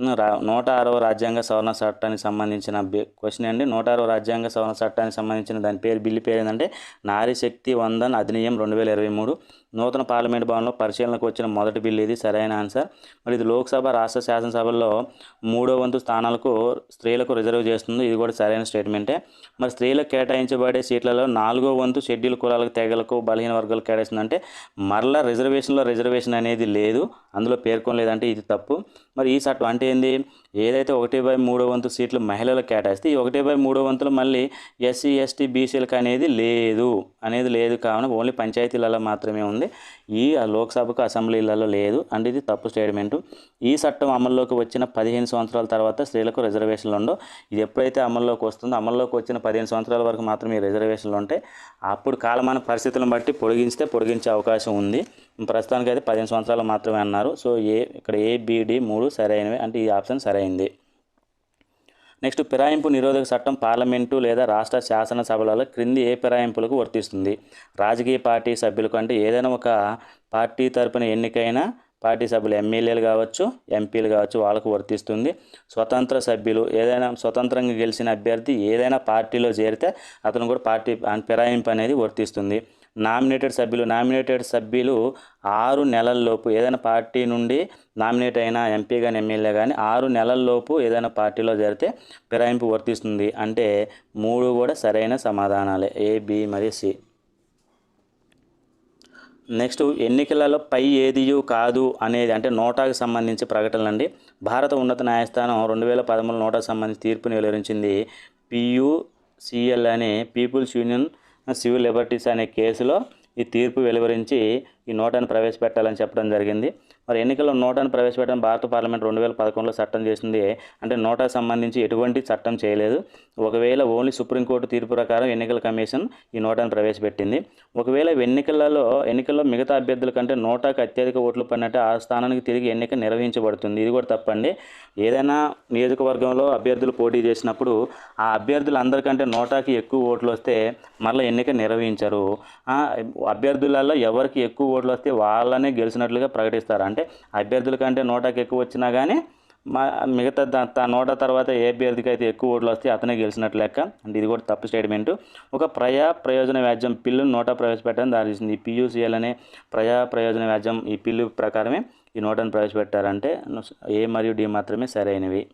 106వ రాజ్యాంగ సవరణ చట్టానికి సంబంధించిన క్వశ్చన్ అండి. 106వ రాజ్యాంగ సవరణ చట్టానికి సంబంధించిన దాని బిల్లు పేరు ఏంటంటే నారీ శక్తి వందన్ అధినియం 2023. నూతన పార్లమెంట్ భవన్లో పరిశీలనకు వచ్చిన మొదటి బిల్లు ఇది, సరైన ఆన్సర్. మరి ఇది లోక్సభ, రాష్ట్ర శాసనసభల్లో 3వ వంతు స్థానాలకు స్త్రీలకు రిజర్వ్ చేస్తుంది, ఇది కూడా సరైన స్టేట్మెంటే. మరి స్త్రీలకు కేటాయించబడే సీట్లలో 4వ వంతు షెడ్యూల్ కులాలకు, తెగలకు, బలహీన వర్గాలకు కేటాయిస్తుందంటే మరలా రిజర్వేషన్లో రిజర్వేషన్ అనేది లేదు, అందులో పేర్కొనలేదంటే ఇది తప్పు. మరి ఈ చట్టం అంటే ఏంది? ఏదైతే 1/3 వంతు సీట్లు మహిళలకు కేటాయిస్తే ఈ 1/3 వంతులు మళ్ళీ ఎస్సీ ఎస్టీ బీసీలకు అనేది లేదు కావున ఓన్లీ పంచాయతీలలో మాత్రమే ఉంది, ఈ లోక్సభకు అసెంబ్లీలలో లేదు. అంటే ఇది తప్పు స్టేట్మెంటు. ఈ చట్టం అమల్లోకి వచ్చిన 15 సంవత్సరాల తర్వాత స్త్రీలకు రిజర్వేషన్లు ఉండవు. ఇది ఎప్పుడైతే అమల్లోకి వస్తుందో అమల్లోకి వచ్చిన 15 సంవత్సరాల వరకు మాత్రమే ఈ రిజర్వేషన్లు ఉంటాయి. అప్పుడు కాలమాన పరిస్థితులను బట్టి పొడిగించే అవకాశం ఉంది. ప్రస్తుతానికి అయితే 15 సంవత్సరాలు మాత్రమే అన్నారు. సో ఇక్కడ ఏబిడి 3 సరైనవి, అంటే ఈ ఆప్షన్ సరైంది. నెక్స్ట్, ఫిరాయింపు నిరోధక చట్టం పార్లమెంటు లేదా రాష్ట్ర శాసనసభలలో క్రింది ఏ ఫిరాయింపులకు వర్తిస్తుంది? రాజకీయ పార్టీ సభ్యులకు అంటే ఏదైనా ఒక పార్టీ తరపున ఎన్నికైన పార్టీ సభ్యులు, ఎమ్మెల్యేలు కావచ్చు, ఎంపీలు కావచ్చు, వాళ్ళకు వర్తిస్తుంది. స్వతంత్ర సభ్యులు, ఏదైనా స్వతంత్రంగా గెలిచిన అభ్యర్థి ఏదైనా పార్టీలో చేరితే అతను కూడా పార్టీ ఫిరాయింపు అనేది వర్తిస్తుంది. నామినేటెడ్ సభ్యులు 6 నెలల్లోపు ఏదైనా పార్టీ నుండి నామినేట్ అయిన ఎంపీ కానీ ఎమ్మెల్యే కానీ 6 నెలల్లోపు ఏదైనా పార్టీలో చేరితే ఫిరాయింపు వర్తిస్తుంది. అంటే 3 కూడా సరైన సమాధానాలే, ఏ, బి మరియు సి. నెక్స్ట్, ఎన్నికలలో పై ఏదియు కాదు అనేది అంటే నోటాకు సంబంధించి ప్రకటనలు అండి. భారత ఉన్నత న్యాయస్థానం 2013 నోటాకు సంబంధించి తీర్పుని వెలువరించింది. PUCL అనే పీపుల్స్ యూనియన్ సివిల్ లిబర్టీస్ అనే కేసులో ఈ తీర్పు వెలువరించి ఈ నోటాను ప్రవేశపెట్టాలని చెప్పడం జరిగింది. మరి ఎన్నికల్లో నోటాను ప్రవేశపెట్టడం భారత పార్లమెంట్ 2011లో చట్టం చేసింది. అంటే నోటాకు సంబంధించి ఎటువంటి చట్టం చేయలేదు. ఒకవేళ ఓన్లీ సుప్రీంకోర్టు తీర్పు ప్రకారం ఎన్నికల కమిషన్ ఈ నోటాను ప్రవేశపెట్టింది. ఒకవేళ ఎన్నికల్లో మిగతా అభ్యర్థుల కంటే నోటాకు అత్యధిక ఓట్లు పడినట్టు ఆ స్థానానికి తిరిగి ఎన్నిక నిర్వహించబడుతుంది. ఇది కూడా తప్పండి. ఏదైనా నియోజకవర్గంలో అభ్యర్థులు పోటీ చేసినప్పుడు ఆ అభ్యర్థులు అందరికంటే నోటాకి ఎక్కువ ఓట్లు వస్తే మరలా ఎన్నిక నిర్వహించరు. అభ్యర్థులలో ఎవరికి ఎక్కువ ఓట్లు వస్తే వాళ్ళనే గెలిచినట్లుగా ప్రకటిస్తారు. అంటే అభ్యర్థుల కంటే నోటాకి ఎక్కువ వచ్చినా కానీ మిగతా నోటా తర్వాత ఏ అభ్యర్థికి అయితే ఎక్కువ ఓట్లు వస్తే అతనే గెలిచినట్లు లెక్క. అంటే ఇది కూడా తప్పు స్టేట్మెంటు. ఒక ప్రయోజన వ్యాజ్యం బిల్లును నోటా ప్రవేశపెట్టడం దారితీసింది. ఈ PUCL అనే ప్రయోజన వ్యాజ్యం ఈ బిల్లు ప్రకారమే ఈ నోటాను ప్రవేశపెట్టారంటే ఏ మరియు డి మాత్రమే సరైనవి.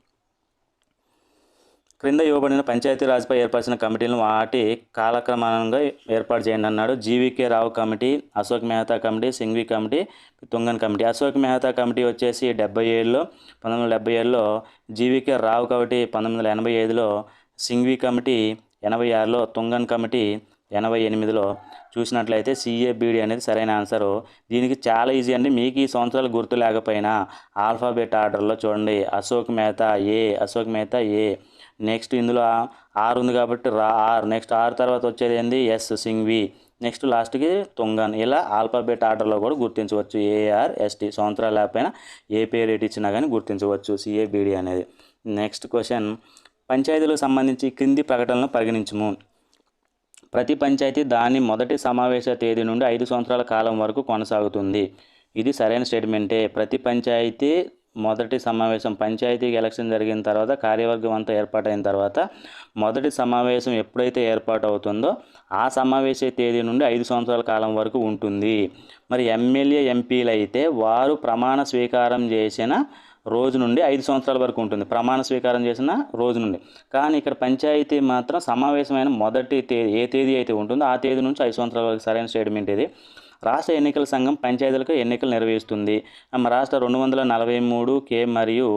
క్రింద ఇవ్వబడిన పంచాయతీరాజ్పై ఏర్పరిచిన కమిటీలను వాటి కాలక్రమంగా ఏర్పాటు చేయండి అన్నాడు. GVK Rao committee, Ashok Mehta committee, Singhvi committee, Thungon committee. Ashok Mehta committee వచ్చేసి 1977లో, GVK రావు కమిటీ 1985లో, సింఘ్వి కమిటీ 86లో, తుంగన్ కమిటీ 88లో. చూసినట్లయితే CABD అనేది సరైన ఆన్సరు. దీనికి చాలా ఈజీ అండి. మీకు ఈ సంవత్సరాలు గుర్తు లేకపోయినా ఆల్ఫాబెట్ ఆర్డర్లో చూడండి. అశోక్ మెహతా ఏ. నెక్స్ట్ ఇందులో R ఉంది కాబట్టి R. నెక్స్ట్ R తర్వాత వచ్చేది ఏంది? S, సింఘ్వి. నెక్స్ట్ లాస్ట్కి తుంగన్. ఇలా ఆల్ఫాబెట్ ఆర్డర్లో కూడా గుర్తించవచ్చు. ARST సంవత్సరాలు లేకపోయినా ఏ పేరు ఎటు ఇచ్చినా కానీ గుర్తించవచ్చు CABD అనేది. నెక్స్ట్ క్వశ్చన్, పంచాయతీలకు సంబంధించి క్రింది ప్రకటనలను పరిగణించుము. ప్రతి పంచాయతీ దాని మొదటి సమావేశ తేదీ నుండి 5 సంవత్సరాల కాలం వరకు కొనసాగుతుంది. ఇది సరైన స్టేట్మెంటే. ప్రతి పంచాయతీ మొదటి సమావేశం, పంచాయతీకి ఎలక్షన్ జరిగిన తర్వాత కార్యవర్గం అంతా ఏర్పాటైన తర్వాత మొదటి సమావేశం ఎప్పుడైతే ఏర్పాటు అవుతుందో ఆ సమావేశ తేదీ నుండి 5 సంవత్సరాల కాలం వరకు ఉంటుంది. మరి ఎమ్మెల్యే ఎంపీలు అయితే వారు ప్రమాణ స్వీకారం చేసిన రోజు నుండి 5 సంవత్సరాల వరకు ఉంటుంది, ప్రమాణ స్వీకారం చేసిన రోజు నుండి. కానీ ఇక్కడ పంచాయతీ మాత్రం సమావేశమైన మొదటి తేదీ ఏ తేదీ అయితే ఉంటుందో ఆ తేదీ నుంచి 5 సంవత్సరాల వరకు సరైన స్టేట్మెంట్ ఇది. రాష్ట్ర ఎన్నికల సంఘం పంచాయతీలకు ఎన్నికలు నిర్వహిస్తుంది. రాష్ట్ర 243 K మరియు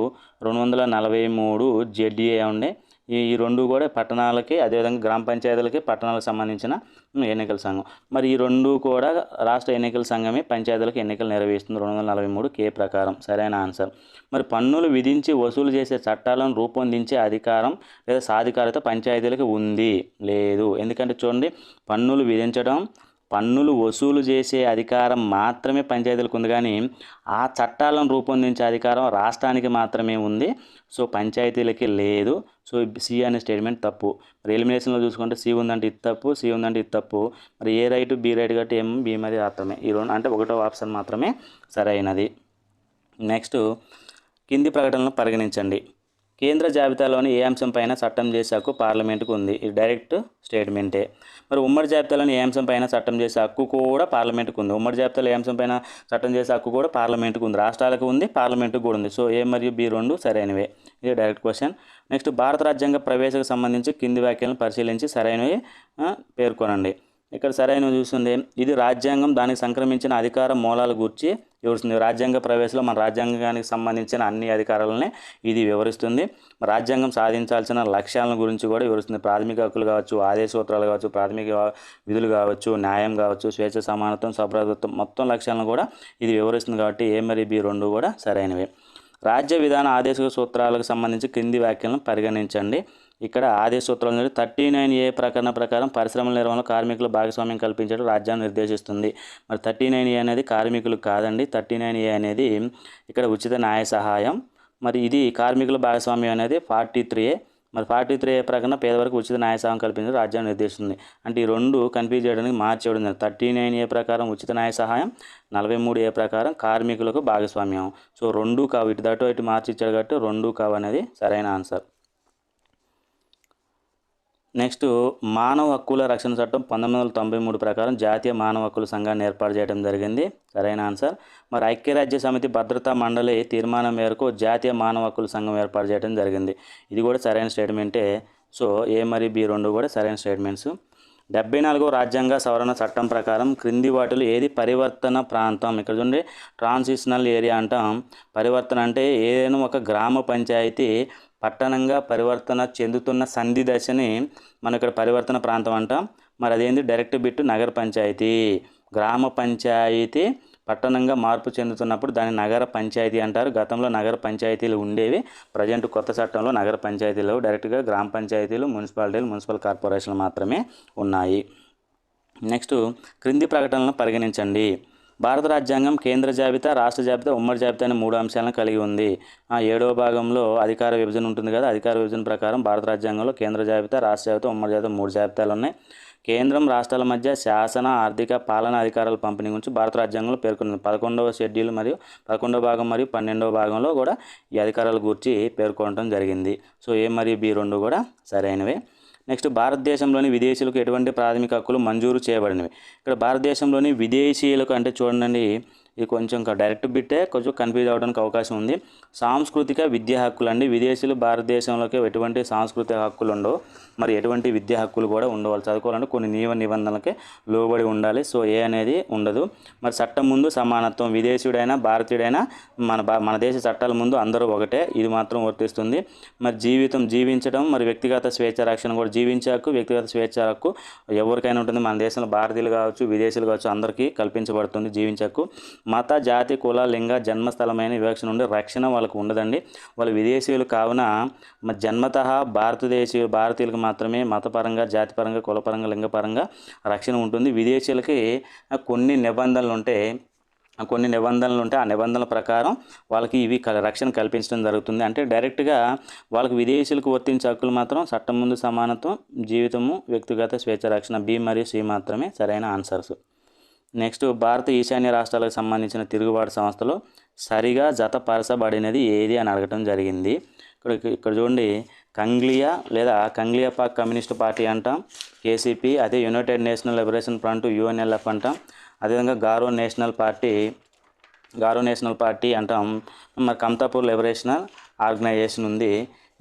243 ZA ఉండే ఈ రెండు కూడా పట్టణాలకి, అదేవిధంగా గ్రామ పంచాయతీలకి, పట్టణాలకు సంబంధించిన ఎన్నికల సంఘం. మరి ఈ రెండు కూడా రాష్ట్ర ఎన్నికల సంఘమే పంచాయతీలకు ఎన్నికలు నిర్వహిస్తుంది 243 K ప్రకారం. సరైన ఆన్సర్. మరి పన్నులు విధించి వసూలు చేసే చట్టాలను రూపొందించే అధికారం లేదా సాధికారత పంచాయతీలకు ఉంది? లేదు. ఎందుకంటే చూడండి, పన్నులు విధించడం, పన్నులు వసూలు చేసే అధికారం మాత్రమే పంచాయతీలకు ఉంది, కానీ ఆ చట్టాలను రూపొందించే అధికారం రాష్ట్రానికి మాత్రమే ఉంది. సో పంచాయతీలకి లేదు. సో C అనే స్టేట్మెంట్ తప్పు. మరి ఎలిమినేషన్లో చూసుకుంటే C ఉందంటే ఇది తప్పు, C ఉందంటే ఇది తప్పు. మరి A రైట్, B రైట్ కాబట్టి B మరి మాత్రమే, ఈ రెండు అంటే ఒకటో ఆప్షన్ మాత్రమే సరైనది. నెక్స్ట్, కింది ప్రకటనలను పరిగణించండి. కేంద్ర జాబితాలోని ఏ అంశంపైన చట్టం చేసే హక్కు పార్లమెంటుకు ఉంది? ఇది డైరెక్ట్ స్టేట్మెంటే. మరి ఉమ్మడి జాబితాలోని ఏ అంశంపైన చట్టం చేసే హక్కు కూడా పార్లమెంటుకు ఉంది. ఉమ్మడి జాబితాలో ఏ అంశంపైన చట్టం చేసే హక్కు కూడా పార్లమెంటుకు ఉంది, రాష్ట్రాలకు ఉంది, పార్లమెంటుకు కూడా ఉంది. సో A మరియు B రెండు సరైనవే. ఇది డైరెక్ట్ క్వశ్చన్. నెక్స్ట్, భారత రాజ్యాంగ ప్రవేశకు సంబంధించి కింది వ్యాఖ్యలను పరిశీలించి సరైనవి పేర్కొనండి. ఇక్కడ సరైనవి చూస్తుంది, ఇది రాజ్యాంగం దానికి సంక్రమించిన అధికార మూలాల గురించి వివరిస్తుంది. రాజ్యాంగ ప్రవేశంలో మన రాజ్యాంగానికి సంబంధించిన అన్ని అధికారాలనే ఇది వివరిస్తుంది. రాజ్యాంగం సాధించాల్సిన లక్ష్యాలను గురించి కూడా వివరిస్తుంది. ప్రాథమిక హక్కులు కావచ్చు, ఆదేశ సూత్రాలు కావచ్చు, ప్రాథమిక విధులు కావచ్చు, న్యాయం కావచ్చు, స్వేచ్ఛ, సమానత్వం, సభ్రతత్వం, మొత్తం లక్ష్యాలను కూడా ఇది వివరిస్తుంది. కాబట్టి A మరియు B రెండు కూడా సరైనవే. రాజ్య విధాన ఆదేశ సూత్రాలకు సంబంధించి కింది వ్యాఖ్యలను పరిగణించండి. ఇక్కడ ఆదేశ సూత్రాలు 39A ప్రకటన ప్రకారం పరిశ్రమల నిర్వహణలో కార్మికుల భాగస్వామ్యం కల్పించడం రాజ్యాంగం నిర్దేశిస్తుంది. మరి 39A అనేది కార్మికులు కాదండి. 39A అనేది ఇక్కడ ఉచిత న్యాయ సహాయం. మరి ఇది కార్మికుల భాగస్వామ్యం అనేది 43A. మరి 43A ప్రకారం పేదవారికి ఉచిత న్యాయ సహాయం కల్పించడం రాజ్యాంగం నిర్దేశిస్తుంది. అంటే ఈ రెండు కన్ఫ్యూజ్ చేయడానికి మార్చేయడం. 39A ప్రకారం ఉచిత న్యాయ సహాయం, 43A ప్రకారం కార్మికులకు భాగస్వామ్యం. సో రెండు కావు, ఇటు దాటో ఇటు మార్చి ఇచ్చాడు కాబట్టి రెండు కావు అనేది సరైన ఆన్సర్. నెక్స్ట్, మానవ హక్కుల రక్షణ చట్టం 1993 ప్రకారం జాతీయ మానవ హక్కుల సంఘాన్ని ఏర్పాటు చేయడం జరిగింది. సరైన ఆన్సర్. మరి ఐక్యరాజ్య సమితి భద్రతా మండలి తీర్మానం మేరకు జాతీయ మానవ హక్కుల సంఘం ఏర్పాటు చేయడం జరిగింది. ఇది కూడా సరైన స్టేట్మెంటే. సో A మరియు B రెండు కూడా సరైన స్టేట్మెంట్స్. 74వ రాజ్యాంగ సవరణ చట్టం ప్రకారం క్రింది వాటిలో ఏది పరివర్తన ప్రాంతం? ఇక్కడ చూడండి, ట్రాన్సిషనల్ ఏరియా అంటాం. పరివర్తన అంటే ఏదైనా ఒక గ్రామ పంచాయతీ పట్టణంగా పరివర్తన చెందుతున్న సంధి దశని మనం ఇక్కడ పరివర్తన ప్రాంతం అంటాం. మరి అదేంటి? డైరెక్ట్ బిట్ నగర పంచాయతీ. గ్రామ పంచాయతీ పట్టణంగా మార్పు చెందుతున్నప్పుడు దాన్ని నగర పంచాయతీ అంటారు. గతంలో నగర పంచాయతీలు ఉండేవి, ప్రజెంట్ కొత్త చట్టంలో నగర పంచాయతీలు డైరెక్ట్గా గ్రామ పంచాయతీలు, మున్సిపాలిటీలు, మున్సిపల్ కార్పొరేషన్లు మాత్రమే ఉన్నాయి. నెక్స్ట్, క్రింది ప్రకటనలను పరిగణించండి. భారత రాజ్యాంగం కేంద్ర జాబితా, రాష్ట్ర జాబితా, ఉమ్మడి జాబితా అనే 3 అంశాలను కలిగి ఉంది. 7వ భాగంలో అధికార విభజన ఉంటుంది కదా, అధికార విభజన ప్రకారం భారత రాజ్యాంగంలో కేంద్ర జాబితా, రాష్ట్ర జాబితా, ఉమ్మడి జాబితా 3 జాబితాలు ఉన్నాయి. కేంద్రం రాష్ట్రాల మధ్య శాసన, ఆర్థిక, పాలనా అధికారాల పంపిణీ గురించి భారత రాజ్యాంగంలో పేర్కొంది. 11వ షెడ్యూల్ మరియు 11వ భాగం మరియు 12వ భాగంలో కూడా ఈ అధికారాల గురించి పేర్కొనడం జరిగింది. సో A మరియు B రెండు కూడా సరైనవే. నెక్స్ట్, భారతదేశంలోని విదేశీయులకు ఎటువంటి ప్రాథమిక హక్కులు మంజూరు చేయబడినవి? ఇక్కడ భారతదేశంలోని విదేశీయులకు అంటే చూడండి, ఇది కొంచెం డైరెక్ట్ బిట్టే, కొంచెం కన్ఫ్యూజ్ అవ్వడానికి అవకాశం ఉంది. సాంస్కృతిక విద్యా హక్కులు అండి. విదేశీయులు భారతదేశంలోకి ఎటువంటి సాంస్కృతిక హక్కులు ఉండవు, మరి ఎటువంటి విద్యా హక్కులు కూడా ఉండవాలి. చదువుకోవాలంటే కొన్ని నిబంధనలకే లోబడి ఉండాలి. సో A అనేది ఉండదు. మరి చట్టం ముందు సమానత్వం, విదేశీయుడైనా భారతీయుడైనా మన దేశ చట్టాల ముందు అందరూ ఒకటే, ఇది మాత్రం వర్తిస్తుంది. మరి జీవించడం, మరి వ్యక్తిగత స్వేచ్ఛ రక్షణ కూడా, జీవించే హక్కు, వ్యక్తిగత స్వేచ్ఛ హక్కు ఎవరికైనా ఉంటుంది. మన దేశంలో భారతీయులు కావచ్చు, విదేశీయులు కావచ్చు, అందరికీ కల్పించబడుతుంది జీవించే హక్కు. మత, జాతి, కుల, లింగ, జన్మస్థలమైన వివక్ష నుండి రక్షణ వాళ్ళకు ఉండదండి. వాళ్ళు విదేశీయులు కావున జన్మతః భారతీయులకు మాత్రమే మతపరంగా, జాతిపరంగా, కులపరంగా, లింగపరంగా రక్షణ ఉంటుంది. విదేశీయులకి కొన్ని నిబంధనలు ఉంటాయి. ఆ నిబంధనల ప్రకారం వాళ్ళకి ఇవి రక్షణ కల్పించడం జరుగుతుంది. అంటే డైరెక్ట్గా వాళ్ళకి విదేశీయులకు వర్తించే హక్కులు మాత్రం చట్టం ముందు సమానత్వం, జీవితము, వ్యక్తిగత స్వేచ్ఛ, రక్షణ. బి మరియు సి మాత్రమే సరైన ఆన్సర్స్. నెక్స్ట్, భారత ఈశాన్య రాష్ట్రాలకు సంబంధించిన తిరుగుబాటు సంస్థలు సరిగా జతపరచబడినది ఏది అని అడగటం జరిగింది. ఇక్కడ చూడండి, కంగ్లియా లేదా కంగ్లియాపాక్ కమ్యూనిస్ట్ పార్టీ అంటాం, కేసీపీ. అదే యునైటెడ్ నేషనల్ లిబరేషన్ ఫ్రంట్, యుఎన్ఎల్ఎఫ్ అంటాం. అదేవిధంగా గారో నేషనల్ పార్టీ అంటాం. మరి కమ్తాపూర్ లిబరేషనల్ ఆర్గనైజేషన్ ఉంది.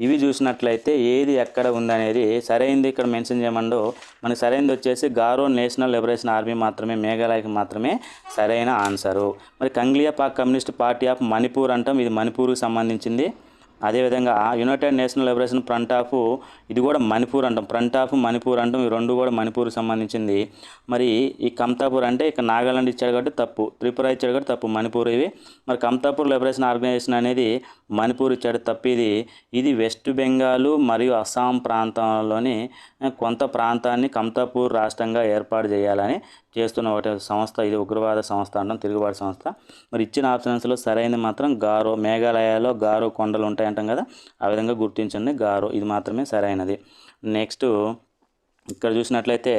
ఇవి చూసినట్లయితే ఏది ఎక్కడ ఉందనేది సరైనది ఇక్కడ మెన్షన్ చేయమండో. మనకి సరైనది వచ్చేసి గారో నేషనల్ లిబరేషన్ ఆర్మీ మాత్రమే, మేఘాలయకి మాత్రమే సరైన ఆన్సరు. మరి కంగ్లియాపాక్ కమ్యూనిస్ట్ పార్టీ ఆఫ్ మణిపూర్ అంటాం, ఇది మణిపూర్కి సంబంధించింది. అదేవిధంగా United national liberation front of, ఇది కూడా మణిపూర్ అంటాం, ఫ్రంట్ ఆఫ్ మణిపూర్ అంటాం. ఈ రెండు కూడా మణిపూర్కి సంబంధించింది. మరి ఈ కమ్తాపూర్ అంటే ఇక్కడ నాగాలాండ్ ఇచ్చాడు కాబట్టి తప్పు, త్రిపుర ఇచ్చాడు కాబట్టి తప్పు, మణిపూర్ ఇవి. మరి కమ్తాపూర్ లిబరేషన్ ఆర్గనైజేషన్ అనేది మణిపూర్ ఇచ్చాడు, తప్పు ఇది వెస్ట్ బెంగాల్ మరియు అస్సాం ప్రాంతంలోని కొంత ప్రాంతాన్ని కమ్తాపూర్ రాష్ట్రంగా ఏర్పాటు చేయాలని చేస్తున్న ఒకటి సంస్థ. ఇది ఉగ్రవాద సంస్థ అంటాం, తిరుగుబాటు సంస్థ. మరి ఇచ్చిన ఆప్షన్స్లో సరైనది మాత్రం గారో. మేఘాలయలో గారో కొండలు ఉంటాయంటాం కదా, ఆ విధంగా గుర్తించండి, గారో. ఇది మాత్రమే సరైనది. నెక్స్ట్, ఇక్కడ చూసినట్లయితే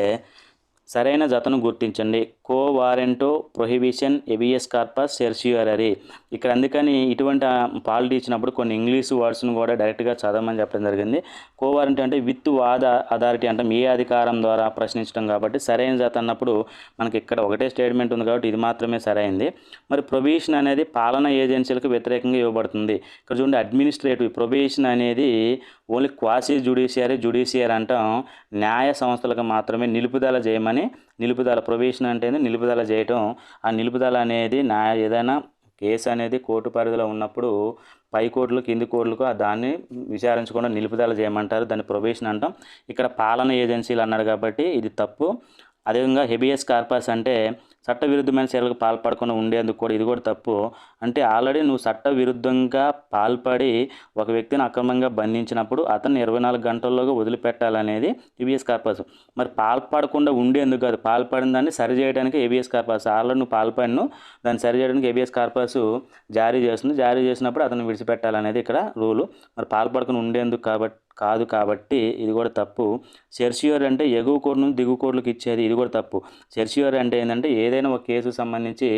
సరైన జతను గుర్తించండి. కో వారెంటో ప్రొహిబిషన్ ఎబియస్ కార్పస్ సెర్సియరీ. ఇక్కడ అందుకని ఇటువంటి పాలిటీ ఇచ్చినప్పుడు కొన్ని ఇంగ్లీష్ వర్డ్స్ను కూడా డైరెక్ట్గా చదవమని చెప్పడం జరిగింది. కో వారెంటో అంటే విత్ వాద అథారిటీ అంటే ఏ అధికారం ద్వారా ప్రశ్నించడం, కాబట్టి సరైన జత అన్నప్పుడు మనకి ఇక్కడ ఒకటే స్టేట్మెంట్ ఉంది కాబట్టి ఇది మాత్రమే సరైనది. మరి ప్రొబిషన్ అనేది పాలనా ఏజెన్సీలకు వ్యతిరేకంగా ఇవ్వబడుతుంది. ఇక్కడ చూడండి, అడ్మినిస్ట్రేటివ్. ప్రొబిషన్ అనేది ఓన్లీ క్వాసీ జ్యుడిషియరీ అంటాం, న్యాయ సంస్థలకు మాత్రమే నిలుపుదల చేయమని. ప్రొబిషన్ అంటే నిలుపుదల చేయటం. ఆ నిలుపుదల అనేది ఏదైనా కేసు అనేది కోర్టు పరిధిలో ఉన్నప్పుడు పై కోర్టులు, కింది కోర్టులకు దాన్ని విచారించకుండా నిలుపుదల చేయమంటారు, దాన్ని ప్రొబిషన్ అంటాం. ఇక్కడ పాలన ఏజెన్సీలు అన్నాడు కాబట్టి ఇది తప్పు. అదేవిధంగా హెబియస్ కార్పస్ అంటే చట్టవిరుద్ధమైన చర్యలకు పాల్పడకుండా ఉండేందుకు కూడా, ఇది కూడా తప్పు. అంటే ఆల్రెడీ నువ్వు చట్టవిరుద్ధంగా పాల్పడి ఒక వ్యక్తిని అక్రమంగా బంధించినప్పుడు అతన్ని 24 గంటల్లోగా వదిలిపెట్టాలనేది హెబియస్ కార్పస్. మరి పాల్పడకుండా ఉండేందుకు కాదు, పాల్పడిన దాన్ని సరిచేయడానికి హెబియస్ కార్పస్. ఆల్రెడీ నువ్వు పాల్పడిను, దాన్ని సరిచేయడానికి హెబియస్ కార్పస్ జారీ చేసినప్పుడు అతను విడిచిపెట్టాలనేది ఇక్కడ రూలు. మరి పాల్పడకుండా ఉండేందుకు కాదు కాబట్టి ఇది కూడా తప్పు. సెర్సియరీ అంటే ఎగువ కోర్టు నుంచి దిగువ కోర్టులకు ఇచ్చేది, ఇది కూడా తప్పు. సెర్సియరీ అంటే ఏంటంటే ఏదైనా ఒక కేసుకు సంబంధించి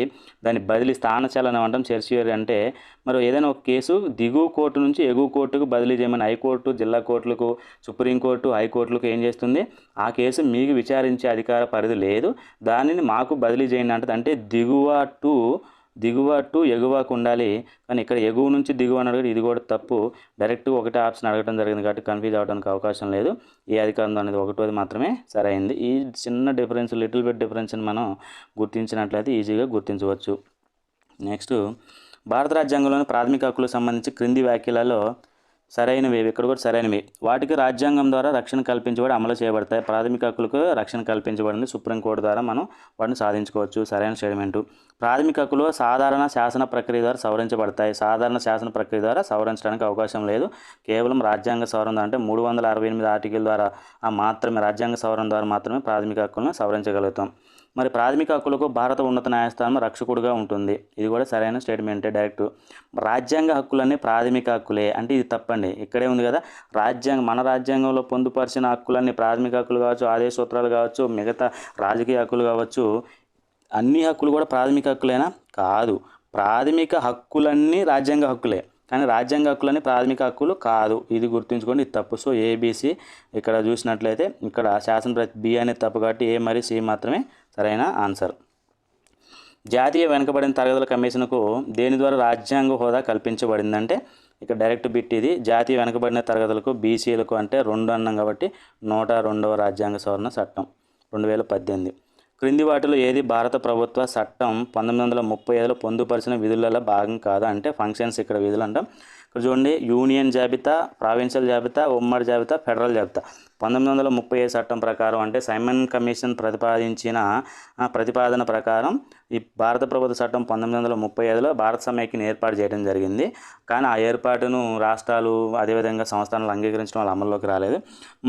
దాని బదిలీ, స్థానచలనం అంటాం సెర్సియరీ అంటే. మరి ఏదైనా ఒక కేసు దిగువ కోర్టు నుంచి ఎగువ కోర్టుకు బదిలీ చేయమని హైకోర్టు, జిల్లా కోర్టులకు, సుప్రీంకోర్టు, హైకోర్టులకు ఏం చేస్తుంది, ఆ కేసు మీకు విచారించే అధికార పరిధి లేదు, దానిని మాకు బదిలీ చేయండి అంటది. అంటే దిగువ టు ఎగువకు ఉండాలి, కానీ ఇక్కడ ఎగువ నుంచి దిగువ అని అడగడం, ఇది కూడా తప్పు. డైరెక్ట్ ఒకటే ఆప్షన్ అడగడం జరిగింది కాబట్టి కన్ఫ్యూజ్ అవ్వడానికి అవకాశం లేదు. ఏ అధికారం అనేది ఒకటోది మాత్రమే సరైంది. ఈ చిన్న డిఫరెన్స్, లిటిల్ బిట్ డిఫరెన్స్ని మనం గుర్తించినట్లయితే ఈజీగా గుర్తించవచ్చు. నెక్స్ట్, భారత రాజ్యాంగంలోని ప్రాథమిక హక్కులకు సంబంధించి క్రింది వ్యాఖ్యలలో సరైనవి, ఇక్కడ కూడా సరైనవి. వాటికి రాజ్యాంగం ద్వారా రక్షణ కల్పించబడి అమలు చేయబడతాయి. ప్రాథమిక హక్కులకు రక్షణ కల్పించబడింది, సుప్రీంకోర్టు ద్వారా మనం వాటిని సాధించుకోవచ్చు. సరైన స్టేట్మెంటు. ప్రాథమిక హక్కులు సాధారణ శాసన ప్రక్రియ ద్వారా సవరించబడతాయి. సాధారణ శాసన ప్రక్రియ ద్వారా సవరించడానికి అవకాశం లేదు. కేవలం రాజ్యాంగ సవరణ అంటే 368 ఆర్టికల్ ద్వారా మాత్రమే, రాజ్యాంగ సవరణ ద్వారా మాత్రమే ప్రాథమిక హక్కులను సవరించగలుగుతాం. మరి ప్రాథమిక హక్కులకు భారత ఉన్నత న్యాయస్థానం రక్షకుడుగా ఉంటుంది, ఇది కూడా సరైన స్టేట్మెంటే. డైరెక్ట్ రాజ్యాంగ హక్కులన్నీ ప్రాథమిక హక్కులే అంటే ఇది తప్పండి. ఇక్కడే ఉంది కదా, మన రాజ్యాంగంలో పొందుపరిచిన హక్కులన్నీ ప్రాథమిక హక్కులు కావచ్చు, ఆదేశ సూత్రాలు కావచ్చు, మిగతా రాజకీయ హక్కులు కావచ్చు, అన్ని హక్కులు కూడా ప్రాథమిక హక్కులేనా? కాదు. ప్రాథమిక హక్కులన్నీ రాజ్యాంగ హక్కులే, కానీ రాజ్యాంగ హక్కులన్నీ ప్రాథమిక హక్కులు కాదు, ఇది గుర్తుంచుకోండి, ఇది తప్పు. సో ఏబిసి ఇక్కడ చూసినట్లయితే ఇక్కడ శాసన బి అనేది తప్పు కాబట్టి ఏ మరియు సి మాత్రమే సరైన ఆన్సర్. జాతీయ వెనుకబడిన తరగతుల కమిషన్కు దేని ద్వారా రాజ్యాంగ హోదా కల్పించబడిందంటే ఇక్కడ డైరెక్ట్ బిట్ ఇది. జాతీయ వెనుకబడిన తరగతులకు, బీసీలకు అంటే 2 అన్నాం కాబట్టి 102వ రాజ్యాంగ సవరణ చట్టం 2018. క్రింది వాటిలో ఏది భారత ప్రభుత్వ చట్టం 1935లో పొందుపరిచిన విధులలో భాగం కాదా అంటే ఫంక్షన్స్, ఇక్కడ విధులు అంటాం. ఇక్కడ చూడండి, యూనియన్ జాబితా, ప్రావిన్షియల్ జాబితా, ఉమ్మడి జాబితా, ఫెడరల్ జాబితా. 1935 చట్టం ప్రకారం, అంటే సైమన్ కమిషన్ ప్రతిపాదన ప్రకారం ఈ భారత ప్రభుత్వ చట్టం 1935లో భారత సమైక్యను ఏర్పాటు చేయడం జరిగింది. కానీ ఆ ఏర్పాటును రాష్ట్రాలు అదేవిధంగా సంస్థానాలు అంగీకరించడం వల్ల అమల్లోకి రాలేదు.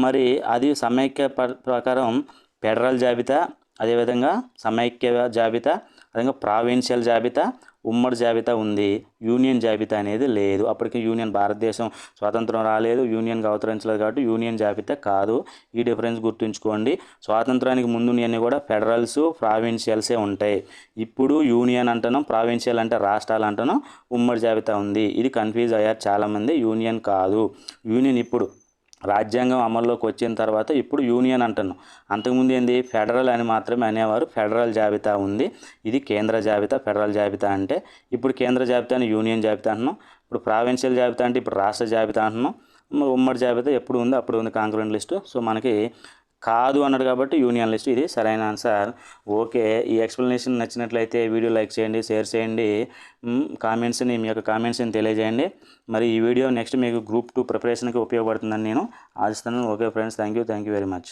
మరి అది సమైక్య ప్రకారం ఫెడరల్ జాబితా, అదేవిధంగా సమైక్య జాబితా, అదేవిధంగా ప్రావిన్షియల్ జాబితా, ఉమ్మడి జాబితా ఉంది. యూనియన్ జాబితా అనేది లేదు. అప్పటికి భారతదేశం స్వాతంత్రం రాలేదు, యూనియన్గా అవతరించలేదు కాబట్టి యూనియన్ జాబితా కాదు. ఈ డిఫరెన్స్ గుర్తుంచుకోండి. స్వాతంత్రానికి ముందు అన్నీ కూడా ఫెడరల్స్, ప్రావిన్షియల్సే ఉంటాయి. ఇప్పుడు యూనియన్ అంటున్నాం, ప్రావిన్షియల్ అంటే రాష్ట్రాలు అంటున్నాం, ఉమ్మడి జాబితా ఉంది. ఇది కన్ఫ్యూజ్ అయ్యారు చాలామంది. యూనియన్ కాదు. యూనియన్ ఇప్పుడు రాజ్యాంగం అమల్లోకి వచ్చిన తర్వాత ఇప్పుడు యూనియన్ అంటున్నాం. అంతకుముందు ఏంది, ఫెడరల్ అని మాత్రమే అనేవారు. ఫెడరల్ జాబితా ఉంది. ఇది కేంద్ర జాబితా. ఫెడరల్ జాబితా అంటే ఇప్పుడు కేంద్ర జాబితాని యూనియన్ జాబితా అంటున్నాం. ఇప్పుడు ప్రావిన్షియల్ జాబితా అంటే ఇప్పుడు రాష్ట్ర జాబితా అంటున్నాం. ఉమ్మడి జాబితా ఎప్పుడు ఉందో అప్పుడు ఉంది కాంకరెంట్ లిస్టు. సో మనకి కాదు అన్నాడు కాబట్టి యూనియన్ లిస్ట్. ఇది సరైన ఆన్సర్. ఓకే, ఈ ఎక్స్ప్లెనేషన్ నచ్చినట్లయితే వీడియో లైక్ చేయండి, షేర్ చేయండి, మీ యొక్క కామెంట్స్ని తెలియజేయండి. మరి ఈ వీడియో నెక్స్ట్ మీకు గ్రూప్ 2 ప్రిపరేషన్కి ఉపయోగపడుతుందని నేను ఆశిస్తున్నాను. Okay friends, thank you very much.